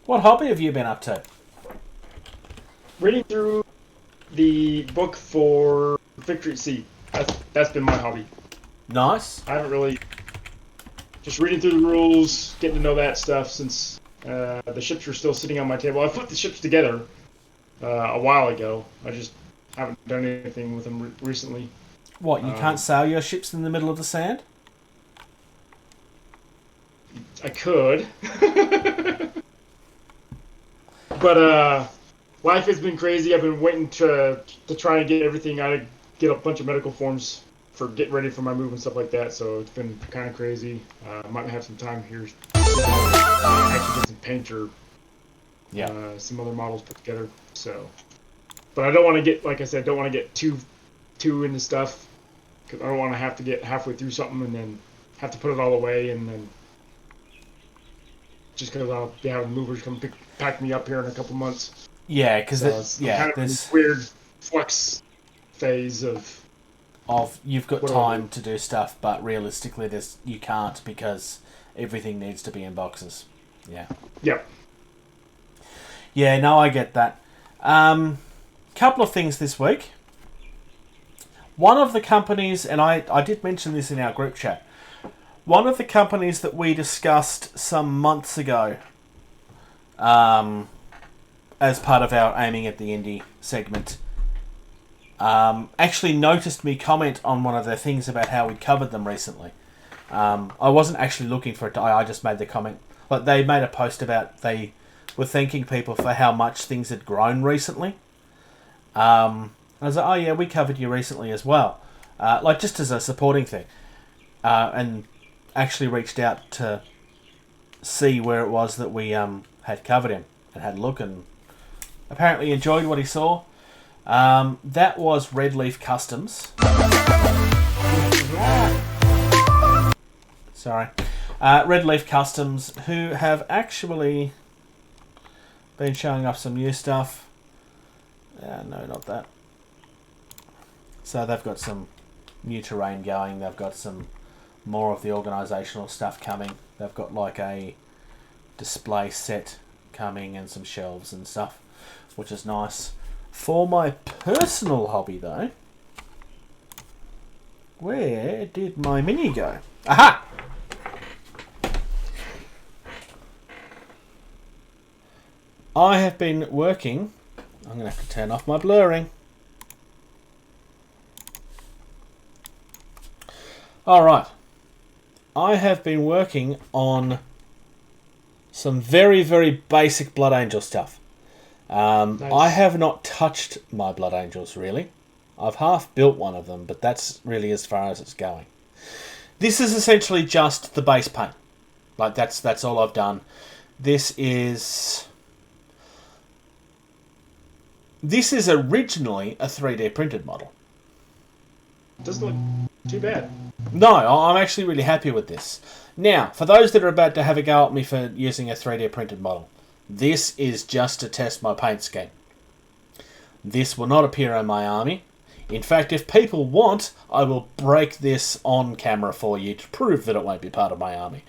What hobby have you been up to? Reading through the book for Victory at Sea. That's been my hobby. Nice. I haven't really... Just reading through the rules, getting to know that stuff since the ships are still sitting on my table. I put the ships together a while ago. I just haven't done anything with them recently. What, you can't sail your ships in the middle of the sand? I could. But life has been crazy. I've been waiting to try and get everything. I get a bunch of medical forms for getting ready for my move and stuff like that. So it's been kind of crazy. Might have some time here. Actually get some paint or some other models put together. So, but I don't want to get, like I said, don't want to get too into stuff, because I don't want to have to get halfway through something and then have to put it all away, and then just because I'll be having movers come pack me up here in a couple months. Yeah, because kind of this weird flux phase of you've got time to do stuff, but realistically, you can't, because everything needs to be in boxes. Yeah. Yep. Yeah, no, I get that. Couple of things this week. One of the companies, and I did mention this in our group chat, one of the companies that we discussed some months ago as part of our Aiming at the Indie segment actually noticed me comment on one of their things about how we'd covered them recently. I wasn't actually looking for it. I just made the comment. Like, they made a post about they were thanking people for how much things had grown recently. I was like, oh yeah, we covered you recently as well. Like, just as a supporting thing. And actually reached out to see where it was that we had covered him and had a look, and apparently enjoyed what he saw. That was Red Leaf Customs. Sorry. Red Leaf Customs, who have actually been showing up some new stuff. No, not that. So they've got some new terrain going. They've got some more of the organisational stuff coming. They've got like a display set coming and some shelves and stuff, which is nice. For my personal hobby, though, where did my mini go? Aha! I have been working... I'm going to have to turn off my blurring. Alright. I have been working on some very, very basic Blood Angel stuff. Nice. I have not touched my Blood Angels, really. I've half built one of them, but that's really as far as it's going. This is essentially just the base paint. Like, that's all I've done. This is originally a 3D printed model. Doesn't look too bad. No, I'm actually really happy with this. Now, for those that are about to have a go at me for using a 3D printed model, This is just to test my paint scheme. This will not appear on my army. In fact, if people want, I will break this on camera for you to prove that it won't be part of my army.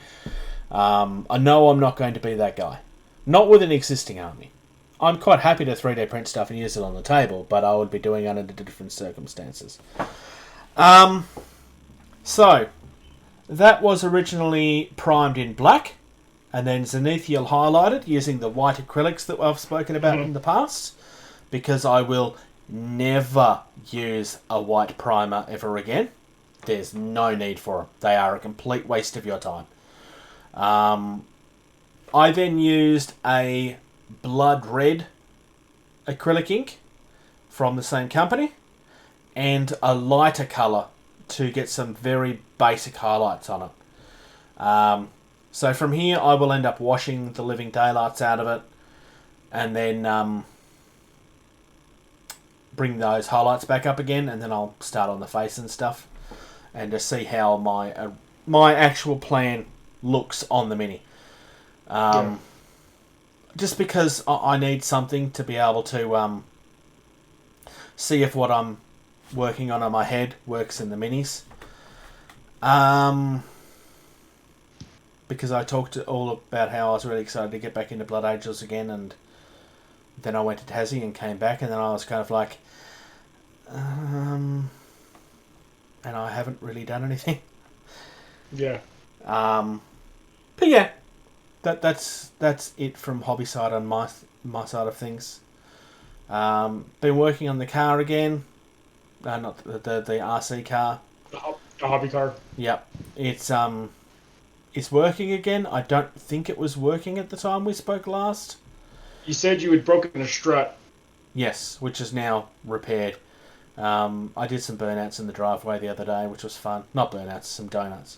I know I'm not going to be that guy. Not with an existing army. I'm quite happy to 3D print stuff and use it on the table, but I would be doing it under different circumstances. So, that was originally primed in black, and then zenithial highlighted using the white acrylics that I've spoken about in the past, because I will never use a white primer ever again. There's no need for them. They are a complete waste of your time. I then used a blood red acrylic ink from the same company and a lighter colour to get some very basic highlights on it. So from here I will end up washing the living daylights out of it and then bring those highlights back up again, and then I'll start on the face and stuff and just see how my actual plan looks on the mini. Just because I need something to be able to see if what I'm working on my head works in the minis. Because I talked all about how I was really excited to get back into Blood Angels again, and then I went to Tassie and came back, and then I was kind of like, and I haven't really done anything. Yeah. But yeah, that's it from hobby side on my side of things. Been working on the car again. Not the RC car. The hobby car. Yep, it's working again. I don't think it was working at the time we spoke last. You said you had broken a strut. Yes, which is now repaired. I did some burnouts in the driveway the other day, which was fun. Not burnouts, some donuts.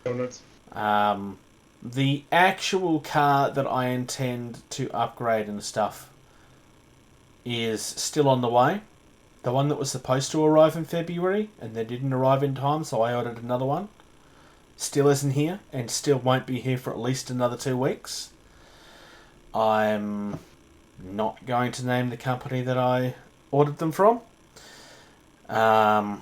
Donuts. The actual car that I intend to upgrade and stuff is still on the way. The one that was supposed to arrive in February and then didn't arrive in time, so I ordered another one. Still isn't here and still won't be here for at least another 2 weeks. I'm not going to name the company that I ordered them from. Because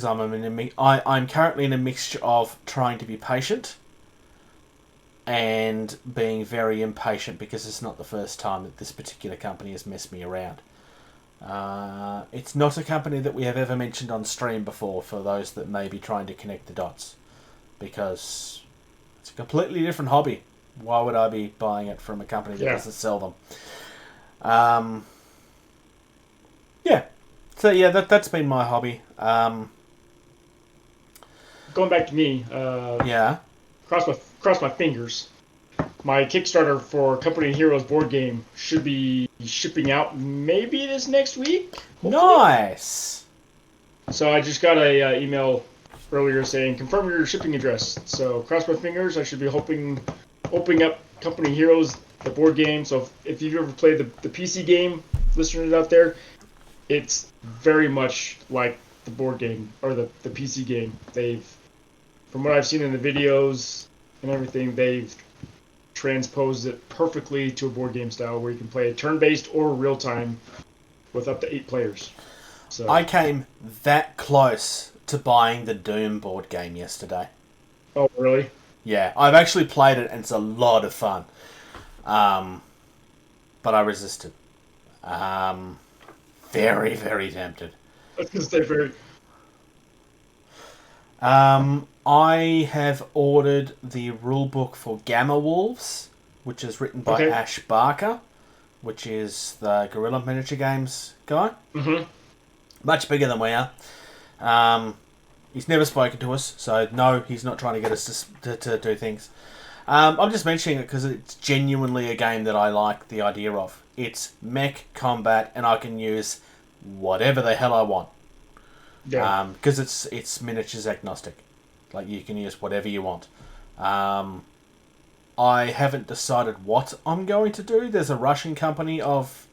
I'm currently in a mixture of trying to be patient and being very impatient because it's not the first time that this particular company has messed me around. It's not a company that we have ever mentioned on stream before, for those that may be trying to connect the dots, because it's a completely different hobby. Why would I be buying it from a company that doesn't sell them? Yeah. So yeah, that's been my hobby. Going back to me. Yeah. Cross my fingers. My Kickstarter for Company Heroes board game should be shipping out maybe this next week. Hopefully. Nice. So I just got a email earlier saying confirm your shipping address. So cross my fingers. I should be opening up Company Heroes, the board game. So if you've ever played the PC game, listeners out there, it's very much like the board game or the PC game. From what I've seen in the videos and everything, they've transposed it perfectly to a board game style where you can play it turn-based or real-time with up to 8 players. So I came that close to buying the Doom board game yesterday. Oh, really? Yeah, I've actually played it and it's a lot of fun. But I resisted. Very, very tempted. I was going to say very... I have ordered the rulebook for Gamma Wolves, which is written by Ash Barker, which is the Guerrilla Miniature Games guy. Mm-hmm. Much bigger than we are. He's never spoken to us, so no, he's not trying to get us to do things. I'm just mentioning it because it's genuinely a game that I like the idea of. It's mech combat, and I can use whatever the hell I want. Yeah. Because it's miniatures agnostic. Like, you can use whatever you want. I haven't decided what I'm going to do. There's a Russian company of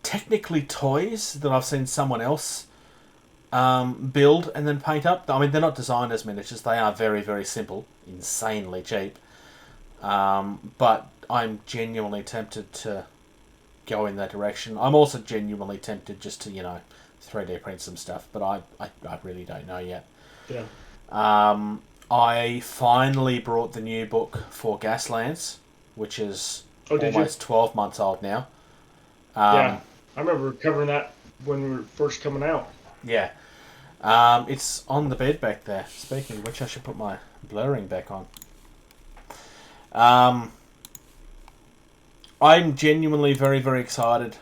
technically toys that I've seen someone else build and then paint up. I mean, they're not designed as miniatures. They are very, very simple, insanely cheap. But I'm genuinely tempted to go in that direction. I'm also genuinely tempted just to, 3D print some stuff, but I really don't know yet. Yeah. I finally brought the new book for Gaslands, which is almost 12 months old now. Yeah, I remember covering that when we were first coming out. Yeah. It's on the bed back there. Speaking of which, I should put my blurring back on. I'm genuinely very, very excited.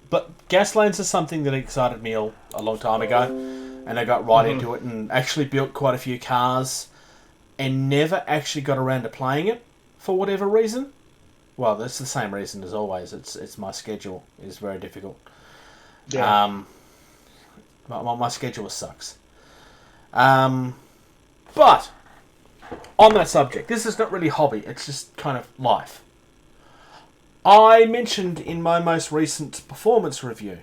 But Gaslands is something that excited me a long time ago. And I got right into it and actually built quite a few cars. And never actually got around to playing it for whatever reason. Well, that's the same reason as always. It's my schedule is very difficult. Yeah. My schedule sucks. But on that subject, this is not really hobby. It's just kind of life. I mentioned in my most recent performance review,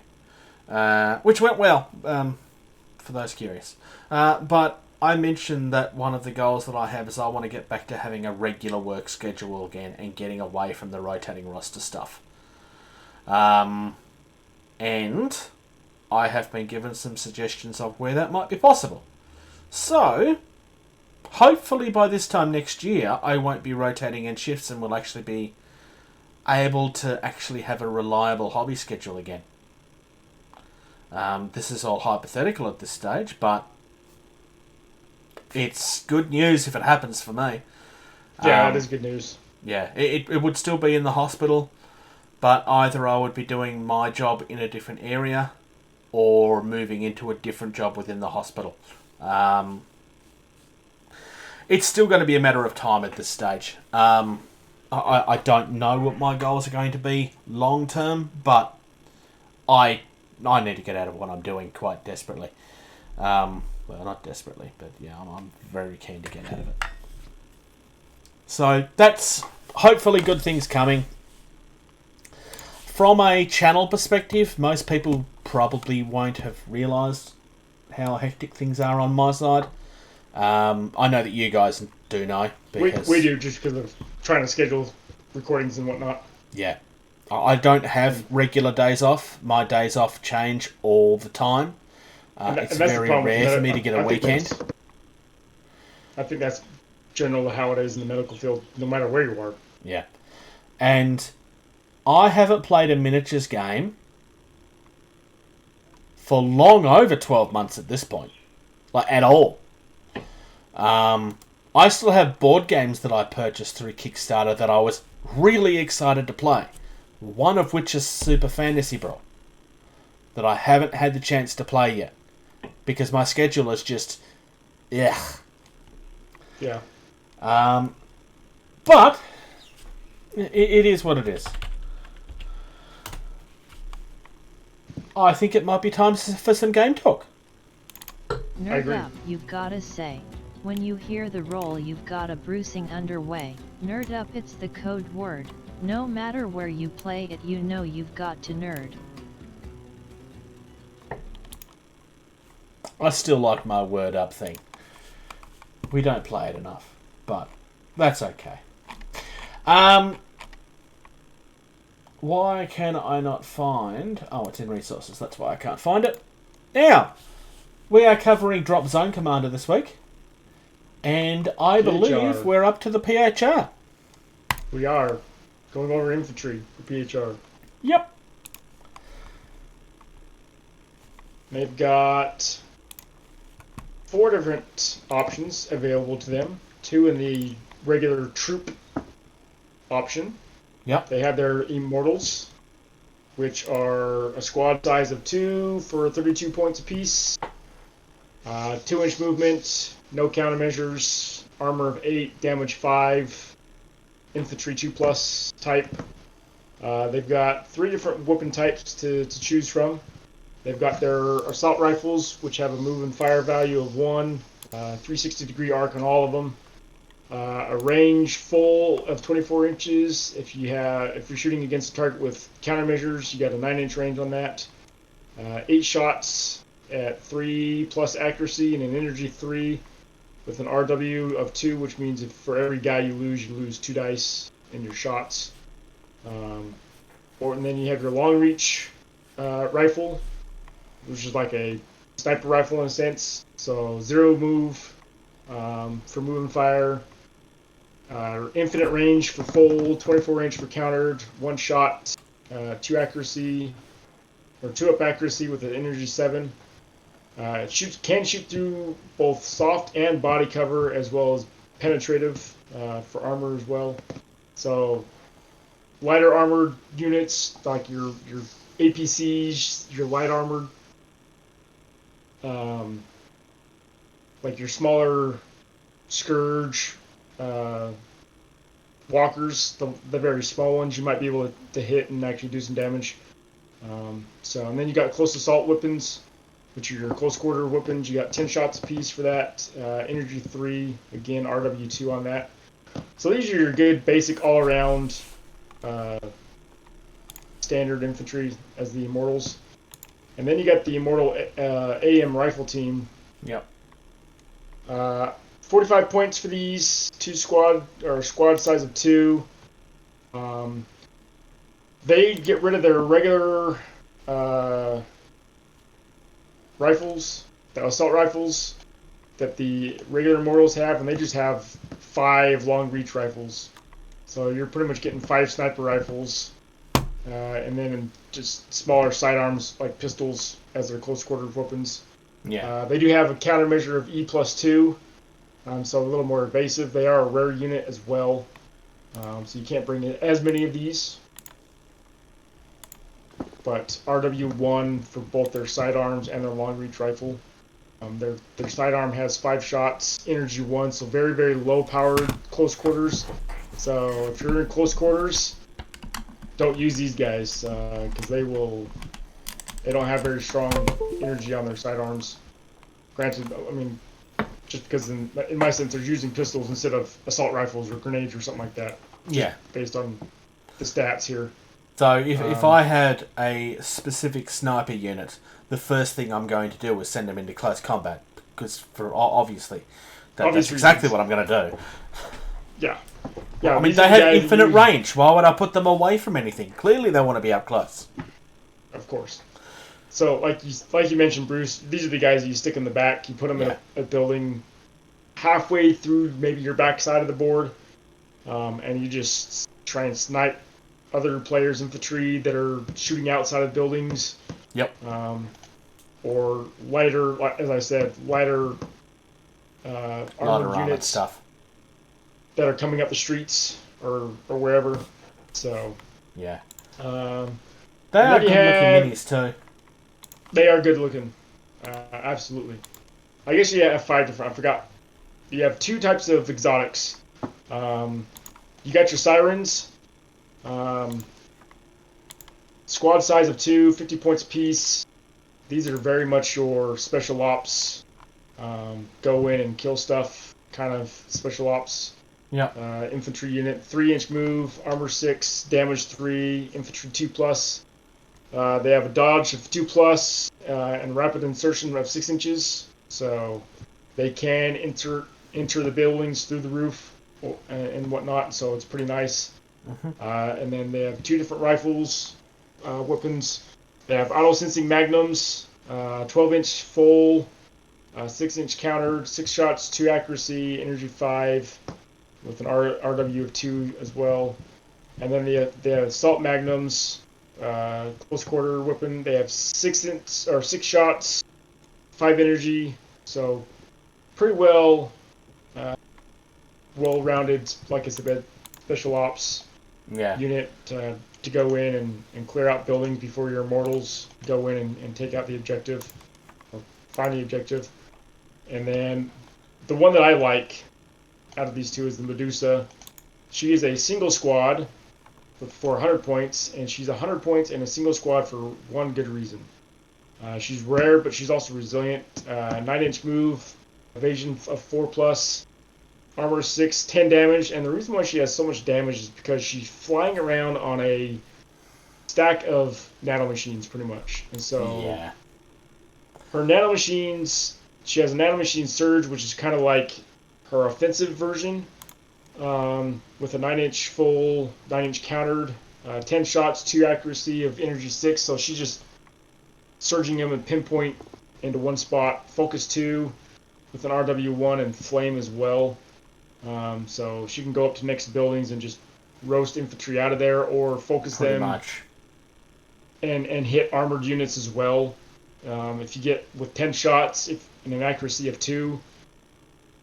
which went well, for those curious. But I mentioned that one of the goals that I have is I want to get back to having a regular work schedule again and getting away from the rotating roster stuff. And I have been given some suggestions of where that might be possible. So, hopefully by this time next year, I won't be rotating in shifts and will actually be able to actually have a reliable hobby schedule again. This is all hypothetical at this stage, but it's good news if it happens for me. Yeah, it is good news. Yeah, it would still be in the hospital, but either I would be doing my job in a different area or moving into a different job within the hospital. It's still going to be a matter of time at this stage. I don't know what my goals are going to be long term, but I need to get out of what I'm doing quite desperately. Well, not desperately, but yeah, I'm very keen to get out of it. So that's hopefully good things coming. From a channel perspective, most people probably won't have realised how hectic things are on my side. I know that you guys do know. Because, we do, just because of trying to schedule recordings and whatnot. Yeah. I don't have regular days off. My days off change all the time. It's very rare for me to get a weekend. I think that's generally how it is in the medical field, no matter where you are. Yeah. And I haven't played a miniatures game for long over 12 months at this point. Like, at all. I still have board games that I purchased through Kickstarter that I was really excited to play. One of which is Super Fantasy Brawl. That I haven't had the chance to play yet. Because my schedule is just... Yeah. Yeah. But... It is what it is. I think it might be time for some game talk. Nerd up, you've gotta say. When you hear the roll, you've got a bruising underway. Nerd up, it's the code word. No matter where you play it, you know you've got to nerd. I still like my word up thing. We don't play it enough, but that's okay. Why can I not find... Oh, it's in resources. That's why I can't find it. Now, we are covering Dropzone Commander this week. And I believe we're up to the PHR. We are. Going over infantry for PHR. Yep. They've got 4 different options available to them. 2 in the regular troop option. Yep. They have their Immortals, which are a squad size of 2 for 32 points apiece. 2-inch movement, no countermeasures, armor of 8, damage 5, infantry 2+ type. They've got 3 different weapon types to choose from. They've got their assault rifles, which have a move and fire value of 1, 360-degree arc on all of them. A range full of 24 inches. If you're shooting against a target with countermeasures, you got a 9-inch range on that. 8 shots at 3+ accuracy and an energy 3 with an RW of 2, which means if for every guy you lose 2 dice in your shots. And then you have your long reach rifle, which is like a sniper rifle in a sense. So 0 move for move and fire, infinite range for full, 24 range for countered, 1 shot, 2 accuracy, or 2 up accuracy with an energy 7. It can shoot through both soft and body cover, as well as penetrative for armor as well. So lighter armored units like your APCs, your light armored, like your smaller Scourge, walkers, the very small ones, you might be able to hit and actually do some damage. And then you got close assault weapons, which are your close quarter weapons. You got 10 shots apiece for that. Energy 3, again, RW2 on that. So these are your good basic all around standard infantry as the Immortals. And then you got the Immortal AM rifle team. Yep. 45 points for these, squad size of 2. They get rid of their regular rifles, the assault rifles that the regular Immortals have, and they just have 5 long reach rifles. So you're pretty much getting 5 sniper rifles, and then just smaller sidearms like pistols as their close quarter weapons. Yeah. They do have a countermeasure of E+2, so a little more evasive. They are a rare unit as well, so you can't bring in as many of these. But RW1 for both their sidearms and their long reach rifle. Their sidearm has 5 shots, energy 1, so very, very low powered close quarters. So if you're in close quarters, don't use these guys, because they don't have very strong energy on their sidearms. Granted, I mean, just because in my sense they're using pistols instead of assault rifles or grenades or something like that. Yeah. Based on the stats here. So if I had a specific sniper unit, the first thing I'm going to do is send them into close combat, because obviously that's exactly what I'm going to do. Yeah. Yeah. I mean, they have infinite range. Why would I put them away from anything? Clearly, they want to be up close. Of course. So, like you mentioned, Bruce, these are the guys that you stick in the back. You put them in a building halfway through maybe your back side of the board, and you just try and snipe other players' infantry that are shooting outside of buildings. Yep. Or lighter, as I said, lighter armored units stuff that are coming up the streets or wherever. So yeah, they are good looking minis too. They are good looking, absolutely. I guess you have 5 different. I forgot. You have 2 types of exotics. You got your Sirens. Squad size of 2, 50 points apiece. These are very much your special ops, go in and kill stuff kind of special ops. Yeah. Infantry unit, 3-inch move, armor 6, damage 3, infantry 2+. They have a dodge of 2+, and rapid insertion of 6 inches. So they can enter the buildings through the roof and whatnot. So it's pretty nice. Mm-hmm. And then they have 2 different rifles, weapons. They have auto-sensing magnums, 12-inch full, 6-inch countered, 6 shots, 2 accuracy, energy 5, with an RW of 2 as well. And then they have assault magnums, close quarter weapon. They have 6 shots, 5 energy. So pretty well-rounded, like I said, special ops unit to go in and clear out buildings before your Immortals go in and take out the objective, or find the objective. And then the one that I like out of these 2 is the Medusa. She is a single squad for 100 points, and she's 100 points in a single squad for one good reason. She's rare, but she's also resilient. 9-inch move, evasion of 4+, armor 6, 10 damage, and the reason why she has so much damage is because she's flying around on a stack of nanomachines, pretty much. And so her nanomachines, she has a nanomachine surge, which is kind of like her offensive version, with a 9-inch full, 9-inch countered, 10 shots, 2 accuracy of energy 6, so she's just surging them and pinpoint into one spot. Focus 2 with an RW1 and flame as well. So she can go up to next buildings and just roast infantry out of there, or focus Pretty them much. and hit armored units as well. If you get with 10 shots and an accuracy of 2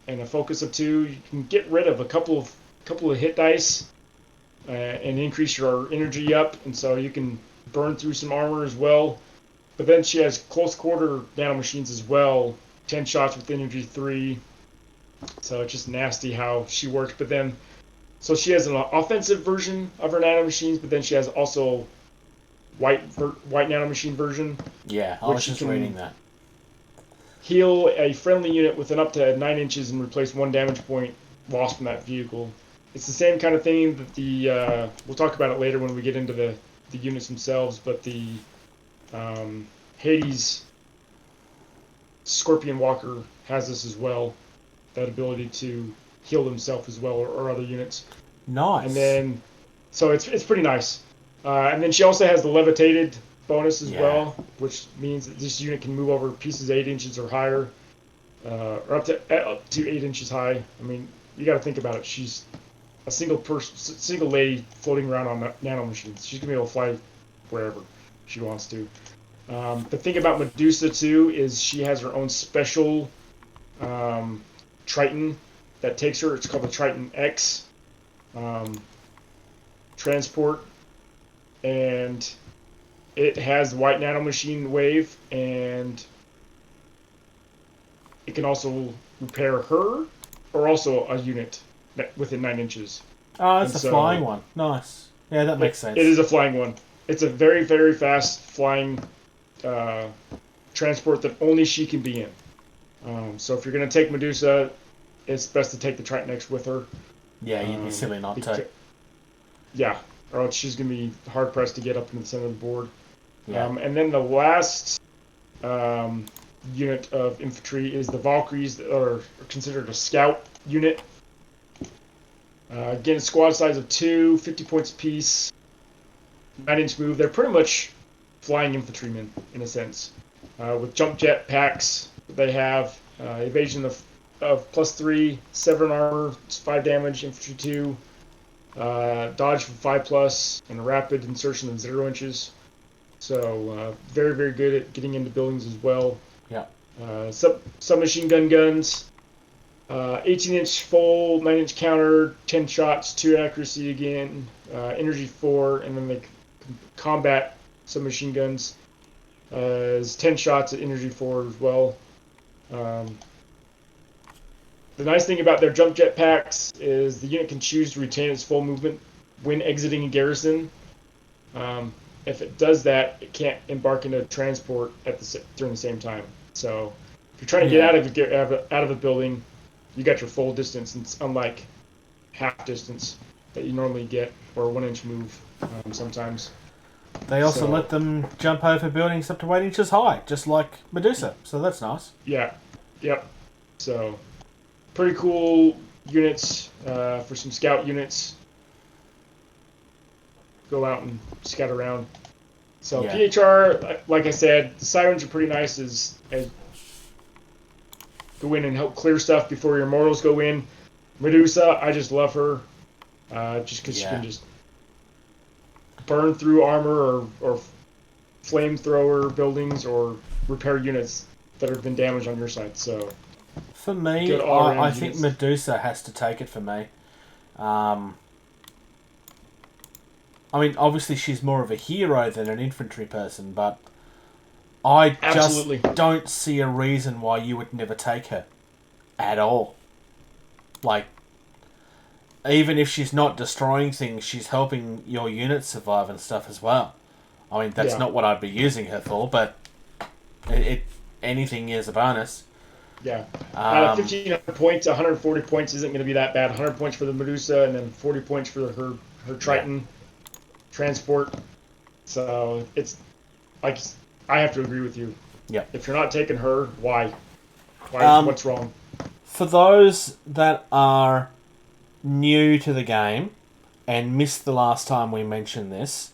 and a focus of 2, you can get rid of a couple of hit dice and increase your energy up, and so you can burn through some armor as well. But then she has close quarter nanomachines as well, 10 shots with energy 3. So it's just nasty how she works. But then, so she has an offensive version of her nanomachines, but then she has also white nanomachine version. Yeah, I was just reading that. Heal a friendly unit within up to 9 inches and replace 1 damage point lost from that vehicle. It's the same kind of thing that the we'll talk about it later when we get into the units themselves, but the Hades Scorpion Walker has this as well, that ability to heal himself as well, or other units. Nice. And then, so it's pretty nice. And then she also has the levitated bonus as well, which means that this unit can move over pieces 8 inches or higher, or up to 8 inches high. I mean, you got to think about it. She's a single lady floating around on nanomachines. She's gonna be able to fly wherever she wants to. The thing about Medusa too is she has her own special Triton that takes her. It's called the Triton X transport, and it has the white nanomachine wave, and it can also repair her or also a unit within 9 inches. Oh, it's a flying one. Nice. Yeah, that makes sense. It is a flying one. It's a very, very fast flying transport that only she can be in. So if you're going to take Medusa, it's best to take the Triton X with her. Yeah, you'd be silly not to. Yeah, or else she's going to be hard-pressed to get up in the center of the board. Yeah. And then the last unit of infantry is the Valkyries, that are considered a scout unit. Again, squad size of 2, 50 points apiece, 9-inch move. They're pretty much flying infantrymen, in a sense. With jump jet packs, they have evasion of +3, 7 armor, 5 damage, infantry 2, dodge for 5+, and a rapid insertion of 0 inches. So very, very good at getting into buildings as well. Yeah. Submachine gun guns. 18-inch full, 9-inch counter, 10 shots, 2 accuracy again, energy 4, and then the combat submachine guns is 10 shots at energy 4 as well. The nice thing about their jump jet packs is the unit can choose to retain its full movement when exiting a garrison. If it does that, it can't embark into transport during the same time. So if you're trying to get out of a building, you got your full distance. It's unlike half distance that you normally get, or a 1-inch move sometimes. They also let them jump over buildings up to 8 inches high, just like Medusa. So that's nice. Yeah. Yep. So pretty cool units for some scout units. Go out and scout around. So PHR, like I said, the Sirens are pretty nice as go in and help clear stuff before your mortals go in. Medusa, I just love her, just because she can just burn through armor or flamethrower buildings or repair units that have been damaged on your side. So for me, I think Medusa has to take it for me. I mean, obviously she's more of a hero than an infantry person, but I just don't see a reason why you would never take her at all. Like, even if she's not destroying things, she's helping your units survive and stuff as well. I mean, that's not what I'd be using her for, but anything is a bonus. Yeah. 1,500 points, 140 points isn't going to be that bad. 100 points for the Medusa, and then 40 points for her Triton transport. So it's like, I have to agree with you. Yeah. If you're not taking her, why? What's wrong? For those that are new to the game, and missed the last time we mentioned this,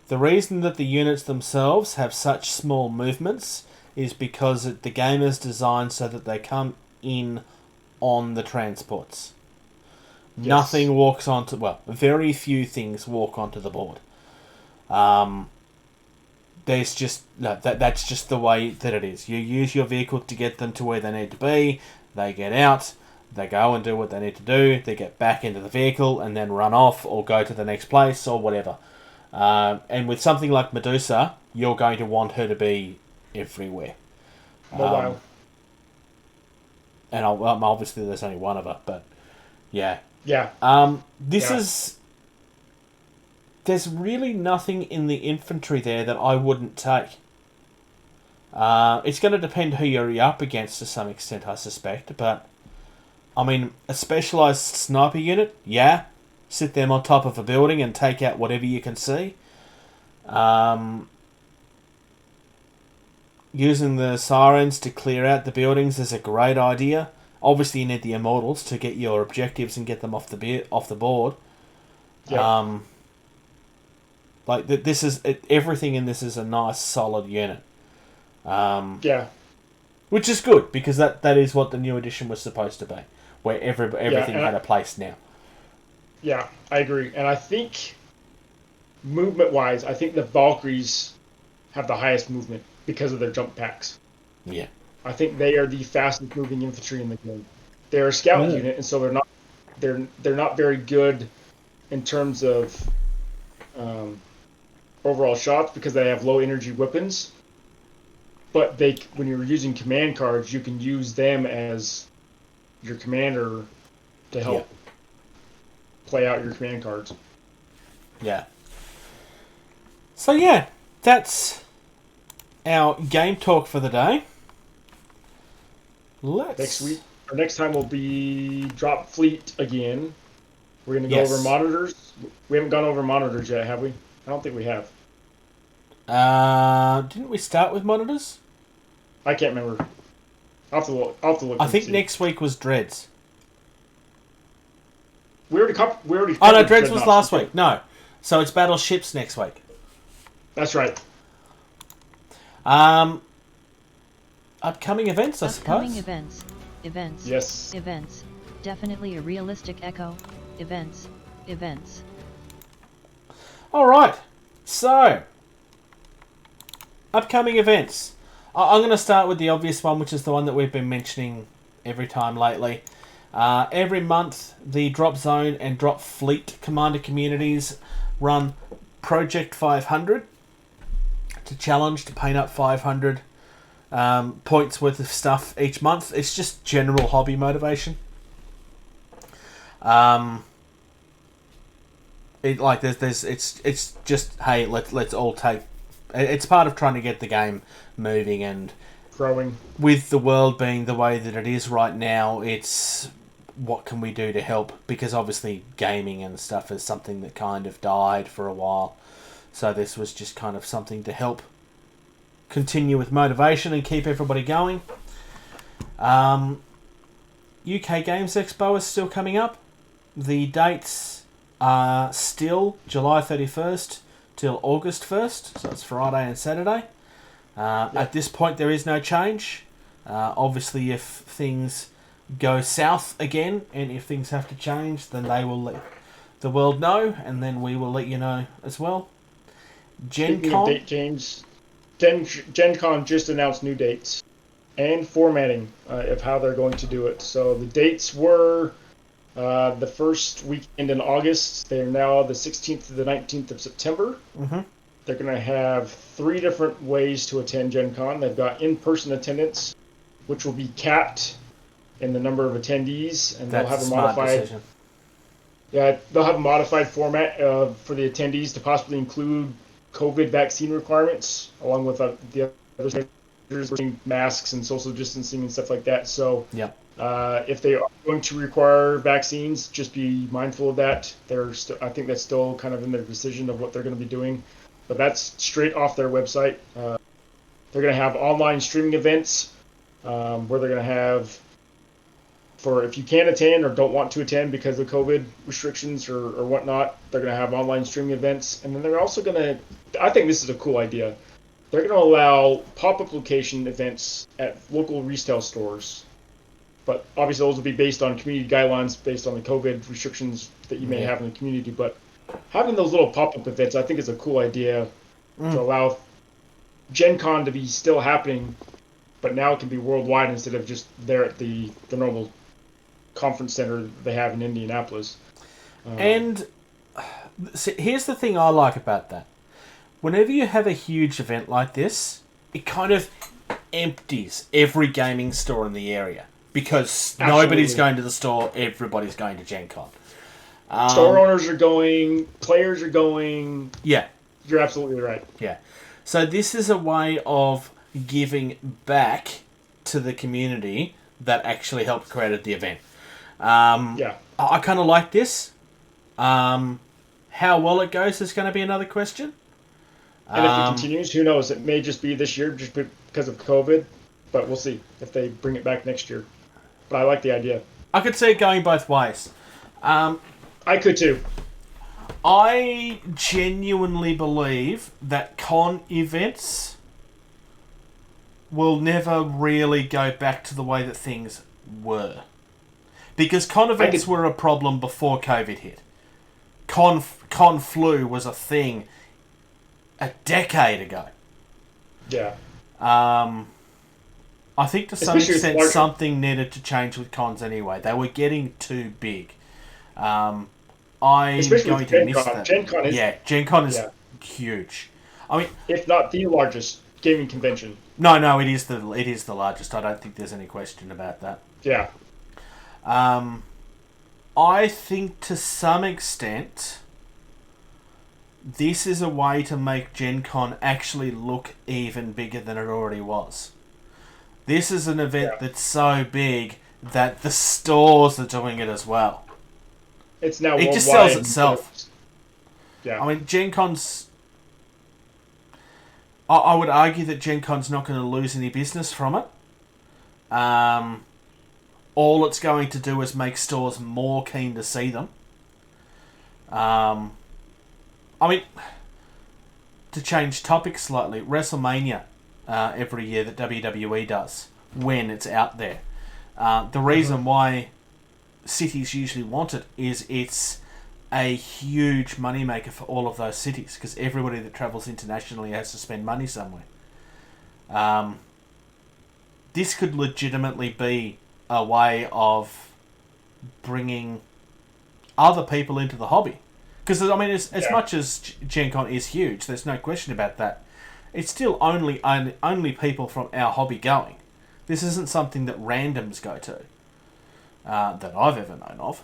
the reason that the units themselves have such small movements is because the game is designed so that they come in on the transports. Yes. Nothing walks onto... Well, very few things walk onto the board. There's just... No, that's just the way that it is. You use your vehicle to get them to where they need to be. They get out. They go and do what they need to do. They get back into the vehicle and then run off or go to the next place or whatever. And with something like Medusa, you're going to want her to be everywhere. Mobile. And obviously there's only one of her, but yeah. Yeah. There's really nothing in the infantry there that I wouldn't take. It's going to depend who you're up against to some extent, I suspect, but I mean, a specialised sniper unit, yeah. Sit them on top of a building and take out whatever you can see. Using the Sirens to clear out the buildings is a great idea. Obviously, you need the Immortals to get your objectives and get them off the board. Yeah. This is everything in this is a nice, solid unit. Yeah. Which is good because that is what the new edition was supposed to be, where everything had a place now. Yeah, I agree, and I think movement-wise, I think the Valkyries have the highest movement because of their jump packs. Yeah. I think they are the fastest moving infantry in the game. They're a scout unit, and so they're not very good in terms of overall shots because they have low energy weapons. But when you're using command cards, you can use them as your commander to help play out your command cards. Yeah. So yeah, that's our game talk for the day. Next time will be Drop Fleet again. We're going to go over monitors. We haven't gone over monitors yet, have we? I don't think we have. Didn't we start with monitors? I can't remember. I'll have to look. I think next week was Dreads. We already Oh no, Dreads was last week. No. So it's Battleships next week. That's right. Upcoming events, I suppose. Upcoming events. Yes. Events. Definitely a realistic echo. Events. Alright. So, upcoming events. I'm going to start with the obvious one, which is the one that we've been mentioning every time lately. Every month, the Drop Zone and Drop Fleet Commander communities run Project 500 to challenge to paint up 500 points worth of stuff each month. It's just general hobby motivation. It's just, hey, let's all take. It's part of trying to get the game moving and growing. With the world being the way that it is right now, it's what can we do to help? Because obviously gaming and stuff is something that kind of died for a while. So this was just kind of something to help continue with motivation and keep everybody going. UK Games Expo is still coming up. The dates are still July 31st till August 1st, so it's Friday and Saturday. At this point, there is no change. Obviously, if things go south again, and if things have to change, then they will let the world know, and then we will let you know as well. Gen Con. Date change. Gen Con just announced new dates and formatting of how they're going to do it. So the dates were the first weekend in August. They are now the 16th to the 19th of September. Mm-hmm. They're going to have 3 different ways to attend Gen Con. They've got in-person attendance, which will be capped in the number of attendees, and they'll have a modified decision. Yeah, they'll have a modified format for the attendees to possibly include COVID vaccine requirements, along with the other measures, masks and social distancing and stuff like that. So, if they are going to require vaccines, just be mindful of that. I think that's still kind of in their decision of what they're going to be doing. But that's straight off their website. They're going to have online streaming events where they're going to have for if you can't attend or don't want to attend because of COVID restrictions or whatnot, they're going to have online streaming events. And then they're also going to, I think this is a cool idea, they're going to allow pop-up location events at local retail stores. But obviously those will be based on community guidelines, based on the COVID restrictions that you may have in the community. But having those little pop-up events, I think is a cool idea to allow Gen Con to be still happening, but now it can be worldwide instead of just there at the normal conference center they have in Indianapolis. And here's the thing I like about that. Whenever you have a huge event like this, it kind of empties every gaming store in the area. Because nobody's going to the store, everybody's going to Gen Con. Store owners are going, players are going. Yeah. You're absolutely right. Yeah. So this is a way of giving back to the community that actually helped create the event. I kind of like this. How well it goes is going to be another question. And if it continues, who knows? It may just be this year just because of COVID, but we'll see if they bring it back next year. But I like the idea. I could see it going both ways. I could too. I genuinely believe that con events will never really go back to the way that things were. Because con events were a problem before COVID hit. Con flu was a thing a decade ago. Yeah. I think to some extent something needed to change with cons anyway. They were getting too big. I'm going to miss that. Gen Con is huge. I mean, if not the largest gaming convention. No, it is the largest. I don't think there's any question about that. Yeah. I think to some extent this is a way to make Gen Con actually look even bigger than it already was. This is an event that's so big that the stores are doing it as well. It's now it worldwide. Just sells itself. Yeah. I mean, Gen Con's... I would argue that Gen Con's not going to lose any business from it. All it's going to do is make stores more keen to see them. I mean, to change topics slightly, WrestleMania every year that WWE does, when it's out there. The reason why cities usually want it is it's a huge moneymaker for all of those cities, because everybody that travels internationally has to spend money somewhere. This could legitimately be a way of bringing other people into the hobby. Because, I mean, as much as Gen Con is huge, there's no question about that, it's still only people from our hobby going. This isn't something that randoms go to, that I've ever known of.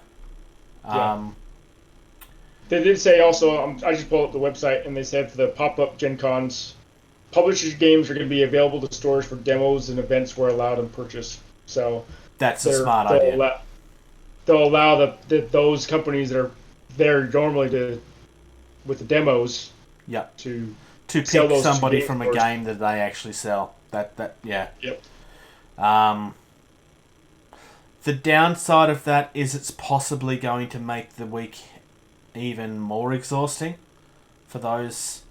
They did say also, I just pulled up the website, and they said for the pop-up Gen Cons, publishers' games are going to be available to stores for demos and events where allowed and purchase. So that's a smart idea. They'll allow those companies that are there normally with the demos to pick somebody from a game that they actually sell. Yep. The downside of that is it's possibly going to make the week even more exhausting for those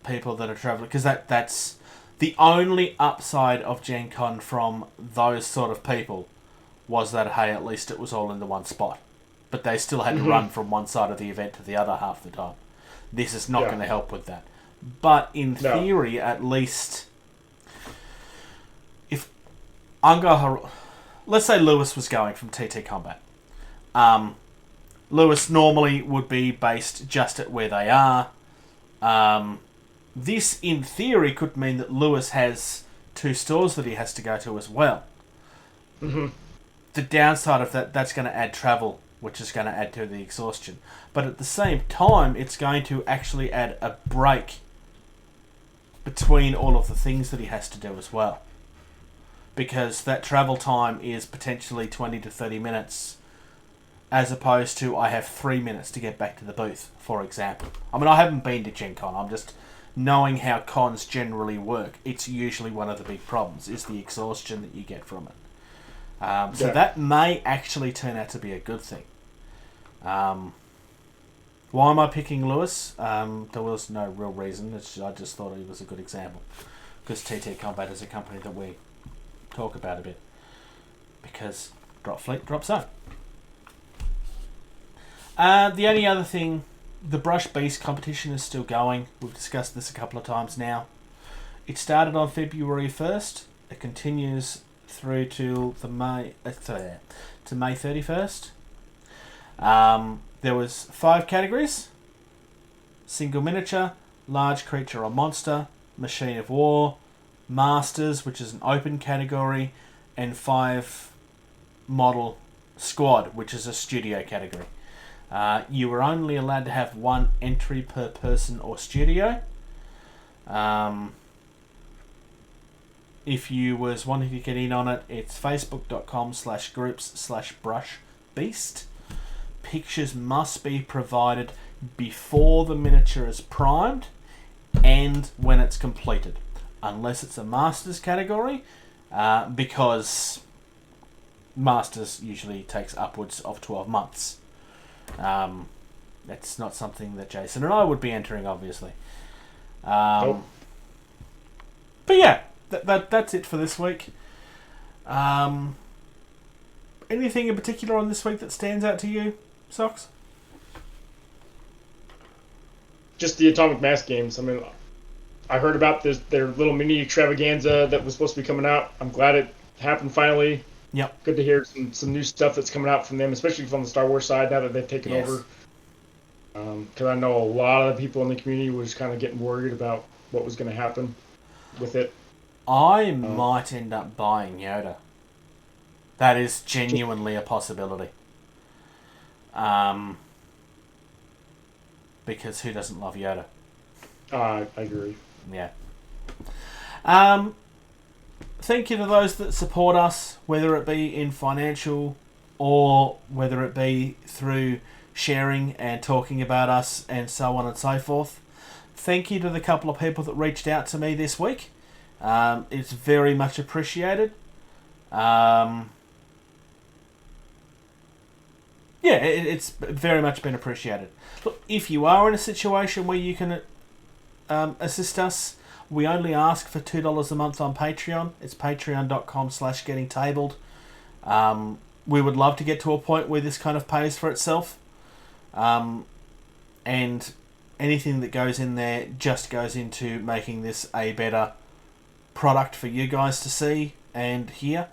people that are traveling, because that's the only upside of Gen Con from those sort of people was that, hey, at least it was all in the one spot, but they still had to run from one side of the event to the other half the time. This is not going to help with that, but in theory, at least, if let's say Lewis was going from TTCombat, Lewis normally would be based just at where they are. This, in theory, could mean that Lewis has 2 stores that he has to go to as well. Mm-hmm. The downside of that's going to add travel, which is going to add to the exhaustion. But at the same time, it's going to actually add a break between all of the things that he has to do as well. Because that travel time is potentially 20 to 30 minutes, as opposed to I have 3 minutes to get back to the booth, for example. I mean, I haven't been to Gen Con. I'm just knowing how cons generally work. It's usually one of the big problems, is the exhaustion that you get from it. So that may actually turn out to be a good thing. Why am I picking Lewis? There was no real reason. I just thought he was a good example. Because TTCombat is a company that we talk about a bit. Because drop fleet, drop zone. The only other thing, the Brush Beast competition is still going. We've discussed this a couple of times now. It started on February 1st. It continues through to May 31st. There was 5 categories: single miniature, large creature or monster, machine of war, masters, which is an open category, and 5 model squad, which is a studio category. You were only allowed to have 1 entry per person or studio. If you was wanting to get in on it, it's facebook.com/groups/brushbeast. Pictures must be provided before the miniature is primed and when it's completed, unless it's a Masters category, because Masters usually takes upwards of 12 months. That's not something that Jason and I would be entering, obviously. But yeah, that's it for this week. Anything in particular on this week that stands out to you, Socks? Just the Atomic Mass games. I mean, I heard about their little mini extravaganza that was supposed to be coming out. I'm glad it happened finally. Yep. Good to hear some new stuff that's coming out from them, especially from the Star Wars side now that they've taken over. Because I know a lot of the people in the community was kind of getting worried about what was going to happen with it. I might end up buying Yoda. That is genuinely a possibility. Because who doesn't love Yoda? I agree. Yeah. Thank you to those that support us, whether it be in financial or whether it be through sharing and talking about us and so on and so forth. Thank you to the couple of people that reached out to me this week. It's very much appreciated. It's very much been appreciated. Look, if you are in a situation where you can assist us, we only ask for $2 a month on Patreon. It's patreon.com/gettingtabled. We would love to get to a point where this kind of pays for itself. And anything that goes in there just goes into making this a better product for you guys to see and hear.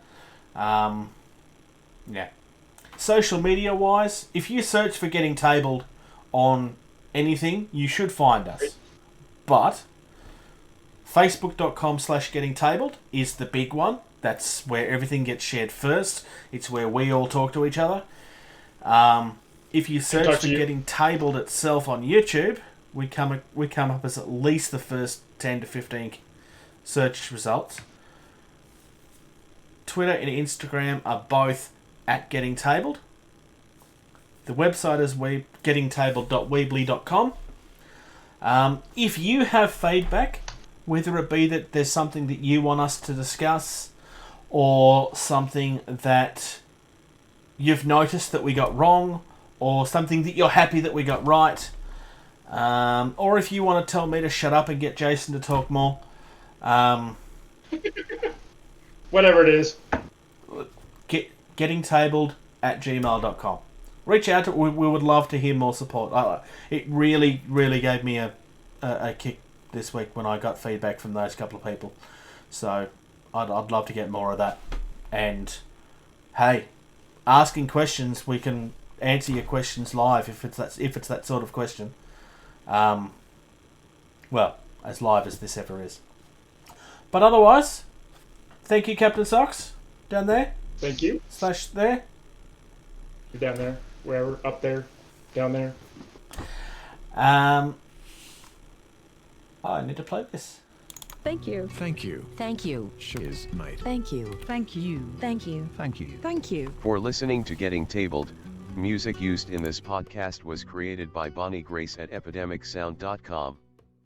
Social media wise, if you search for Getting Tabled on anything, you should find us. But facebook.com/gettingtabled is the big one. That's where everything gets shared first. It's where we all talk to each other. If you search for Getting Tabled itself on YouTube, we come up as at least the first 10 to 15 search results. Twitter and Instagram are both at Getting Tabled. The website is gettingtabled.weebly.com. If you have feedback, whether it be that there's something that you want us to discuss or something that you've noticed that we got wrong or something that you're happy that we got right, or if you want to tell me to shut up and get Jason to talk more, whatever it is, gettingtabled@gmail.com. Reach out to. We would love to hear more support. It really gave me a kick this week when I got feedback from those couple of people. So I'd love to get more of that. And hey, asking questions, we can answer your questions live if it's that sort of question. Well, as live as this ever is. But otherwise, thank you, Captain Socks, down there. Thank you. / there. You're down there, wherever, up there, down there. I need to play this. Thank you. Thank you. Thank you. Shiz might. Thank you. Thank you. Thank you. Thank you. Thank you. For listening to Getting Tabled, music used in this podcast was created by Bonnie Grace at epidemicsound.com.